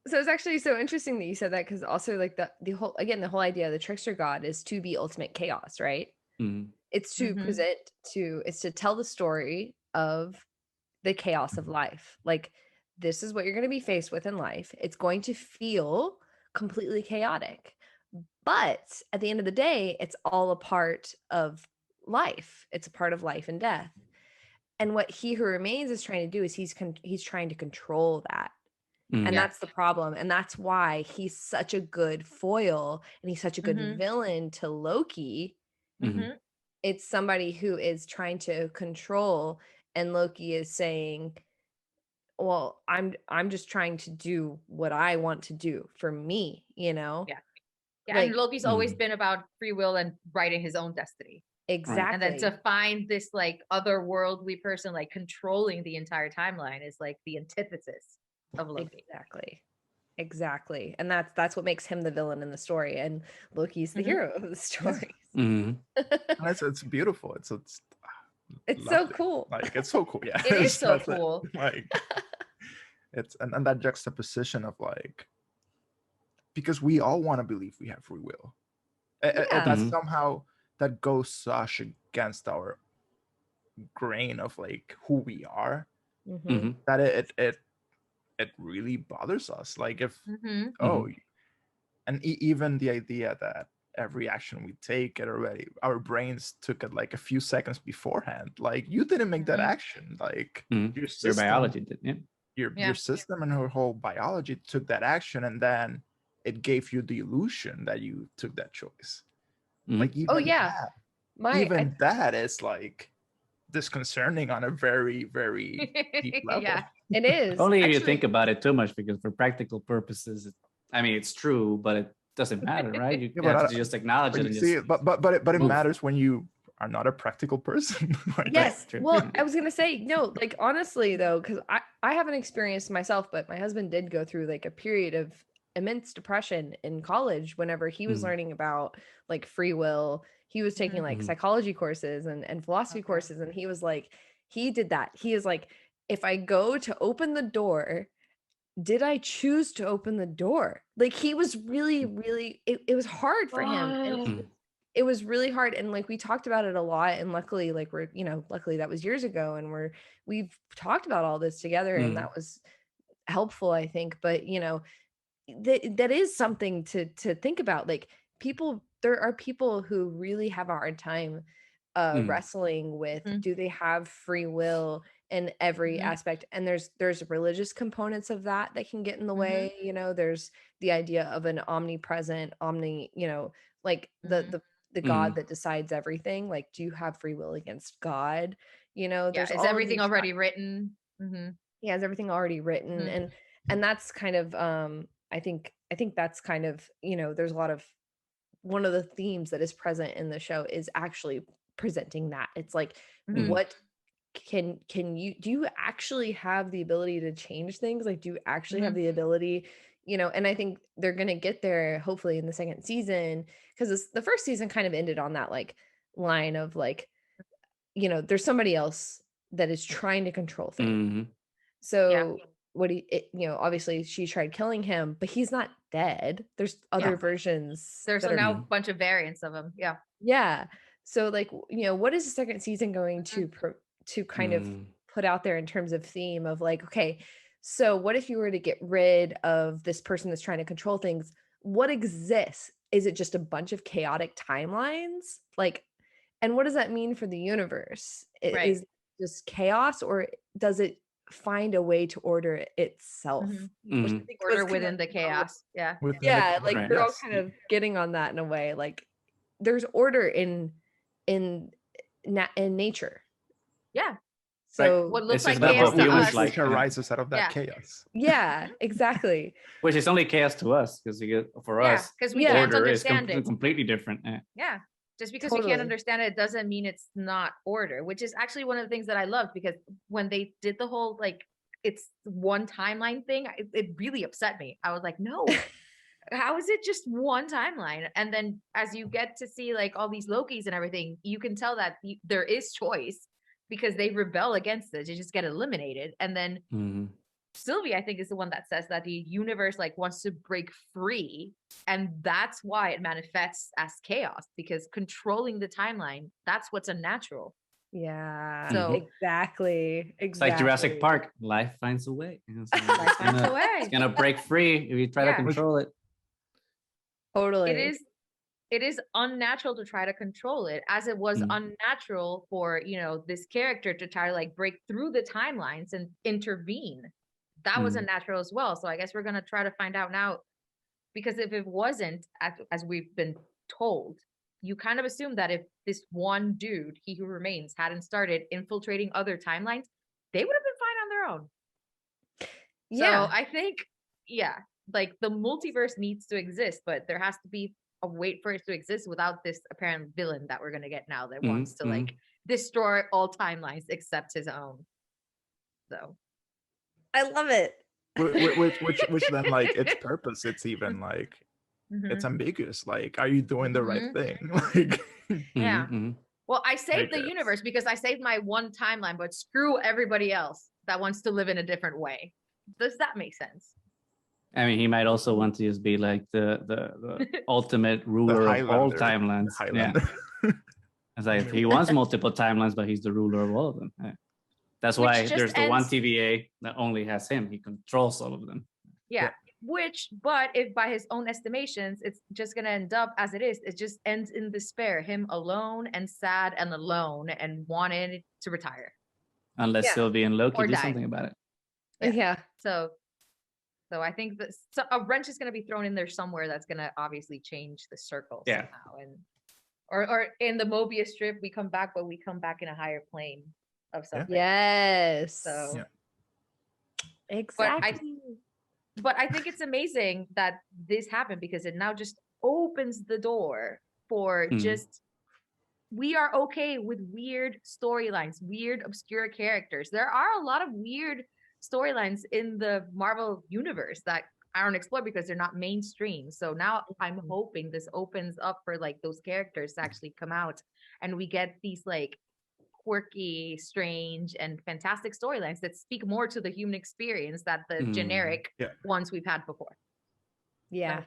so it's actually so interesting that you said that, because also like the whole idea of the trickster god is to be ultimate chaos, right? It's to it's to tell the story of the chaos of life. Like, this is what you're going to be faced with in life. It's going to feel completely chaotic. But at the end of the day, it's all a part of life. It's a part of life and death. And what He Who Remains is trying to do is he's trying to control that. And that's the problem. And that's why he's such a good foil and he's such a good villain to Loki. It's somebody who is trying to control, and Loki is saying, well, I'm just trying to do what I want to do for me, Yeah. Like, and Loki's always been about free will and writing his own destiny. Exactly. And then to find this like otherworldly person like controlling the entire timeline is like the antithesis of Loki. Exactly. And that's what makes him the villain in the story, and Loki's the hero of the story. It's beautiful. It's so cool. Like, it's so cool. Yeah. It is so cool. Like, it's and that juxtaposition of like, because we all want to believe we have free will. That's somehow that goes such against our grain of like who we are, that it really bothers us. Like if and even the idea that every action we take, our brains took it like a few seconds beforehand. Like, you didn't make that action. Like your biology did. Your system and her whole biology took that action, and then it gave you the illusion that you took that choice. Like, even that is like disconcerting on a very, very deep level. Yeah, it is. Only if you think about it too much, because for practical purposes, it's true, but it doesn't matter, right? You have to just acknowledge it. But it matters when you are not a practical person. Right? Yes. Well, I was gonna say, no, like, honestly though, because I haven't experienced myself, but my husband did go through like a period of immense depression in college whenever he was learning about like free will. He was taking like psychology courses and philosophy courses, and he was like, he did that. He is like, if I go to open the door, did I choose to open the door? Like, he was really, really, it was hard for him. And it was really hard. And like, we talked about it a lot, and luckily, like, luckily that was years ago, and we've talked about all this together, and that was helpful, I think. But that is something to think about. Like, there are people who really have a hard time wrestling with, do they have free will in every aspect? And there's religious components of that can get in the way. There's the idea of an omnipresent, like the God that decides everything. Like, do you have free will against God? There's is all of everything these already written? he has everything already written, and that's kind of I think that's kind of there's a lot of one of the themes that is present in the show is actually presenting that. It's like what can you do you actually have the ability to change things? Like, do you actually have the ability, and I think they're gonna get there hopefully in the second season, because the first season kind of ended on that like line of like, there's somebody else that is trying to control things. So what obviously she tried killing him, but he's not dead. There's other versions. There's that are now a bunch of variants of him. Yeah. So like, what is the second season going to kind of put out there in terms of theme of like, okay, so what if you were to get rid of this person that's trying to control things? What exists? Is it just a bunch of chaotic timelines? Like, and what does that mean for the universe? Is it just chaos, or does it find a way to order itself? Which I think order within the chaos. Like they're all kind of getting on that in a way. Like there's order in nature. So what looks It's like just chaos that to humans us like arises out of that chaos. Yeah, exactly. Which is only chaos to us, because for us, because we can't order is understand it. completely different. Just because we can't understand it doesn't mean it's not order, which is actually one of the things that I loved, because when they did the whole like it's one timeline thing, it really upset me. I was like, no, how is it just one timeline? And then as you get to see like all these Lokis and everything, you can tell that there is choice, because they rebel against it. They just get eliminated. And then Sylvie, I think, is the one that says that the universe like wants to break free, and that's why it manifests as chaos, because controlling the timeline, that's what's unnatural. Yeah. So exactly. It's like Jurassic Park. Life finds a way. Life finds a way. It's gonna break free if you try to control it. Totally. It is unnatural to try to control it, as it was unnatural for this character to try to like break through the timelines and intervene. That was unnatural as well. So I guess we're gonna try to find out now, because if it wasn't, as we've been told, you kind of assume that if this one dude, He Who Remains, hadn't started infiltrating other timelines, they would have been fine on their own. So I think, like the multiverse needs to exist, but there has to be a way for it to exist without this apparent villain that we're gonna get now that wants to like destroy all timelines except his own. So I love it. Which then like its purpose, it's even like it's ambiguous. Like, are you doing the right thing? Like, well, I saved the universe because I saved my one timeline, but screw everybody else that wants to live in a different way. Does that make sense? I mean, he might also want to just be like the ultimate ruler of all timelines. It's like if he wants multiple timelines, but he's the ruler of all of them. That's why there's the one TVA that only has him. He controls all of them. But if by his own estimations, it's just going to end up as it is, it just ends in despair, him alone and sad and alone and wanted to retire. Unless Sylvie and Loki do something about it. So I think that a wrench is going to be thrown in there somewhere that's going to obviously change the circle somehow. And or in the Mobius strip, we come back, but we come back in a higher plane of something. Yes. So exactly. But I think it's amazing that this happened, because it now just opens the door for just, we are okay with weird storylines, weird obscure characters. There are a lot of weird storylines in the Marvel universe that aren't explored because they're not mainstream. So now I'm hoping this opens up for like those characters to actually come out, and we get these like quirky, strange, and fantastic storylines that speak more to the human experience than the generic ones we've had before. So,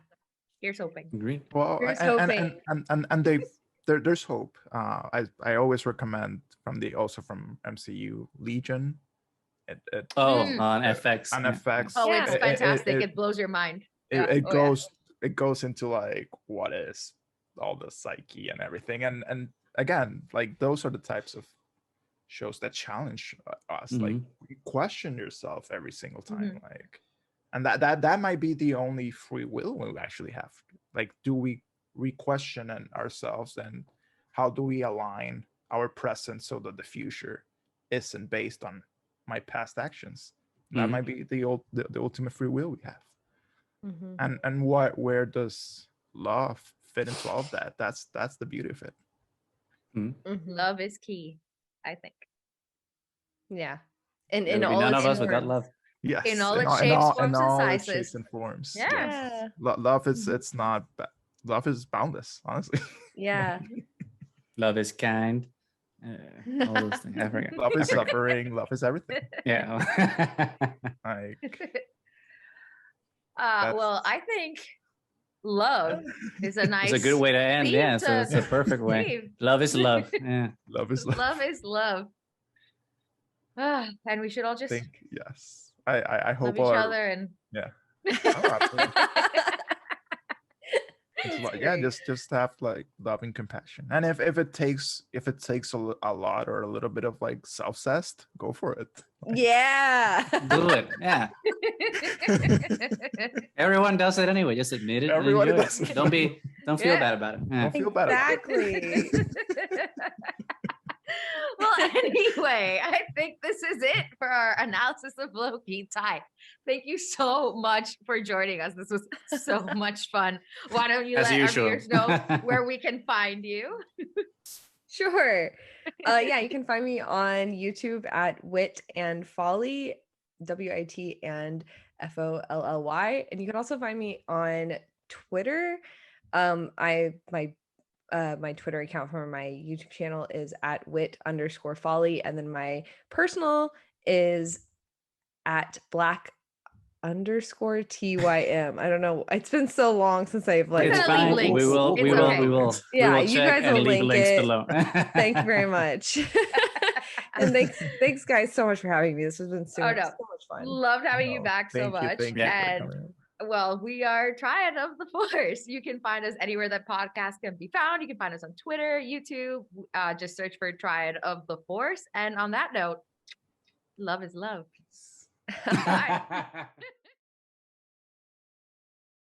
here's hoping. Agreed. Well, and there's hope. I always recommend from MCU Legion. On FX. On FX. Oh, it's fantastic. It blows your mind. It goes into like what is all the psyche and everything, and again, like those are the types of shows that challenge us. Like, you question yourself every single time, like, and that might be the only free will we actually have. Like, do we re-question ourselves, and how do we align our present so that the future isn't based on my past actions. That might be the ultimate free will we have. And where does love fit into all of that? That's the beauty of it. Love is key, I think. Yeah. And There in would be all none its of us without forms. love. Yes, In all its shapes, forms, and sizes. Shapes and forms. Yeah. Yes. Love is it's not love is boundless, honestly. Yeah. Love is kind. All those things. I forget. Love is suffering. Love is everything. Yeah. Like, well, I think love is a nice. It's a good way to end. theme Yeah, to so it's a perfect way. leave. Love is love. Yeah. love is love. Love is love. And we should all just Yes. I hope love each other and yeah. Oh, absolutely. Yeah, just have like love and compassion. And if it takes a lot or a little bit of like self-cessed, go for it. Yeah. Do it. Yeah. Everyone does it anyway. Just admit it. Everyone and enjoy does it. it. Don't feel bad about it. Yeah. Don't feel bad about it. Exactly. Well, anyway, I think this is it for our analysis of Loki. Ty, thank you so much for joining us. This was so much fun. Why don't you let our viewers know where we can find you? Sure. Yeah, you can find me on YouTube at Wit and Folly, WIT and FOLLY. And you can also find me on Twitter. My Twitter account for my YouTube channel is at @wit_folly. And then my personal is at black_TYM. I don't know. It's been so long since I've like. It's fine. We will. Yeah, we will you check guys will and leave link links it. below. Thank you very much. And thanks guys so much for having me. This has been so much fun. Loved having you back so much. Thank you And well, we are Triad of the Force. You can find us anywhere that podcasts can be found. You can find us on Twitter, YouTube. Just search for Triad of the Force. And on that note, love is love. Bye.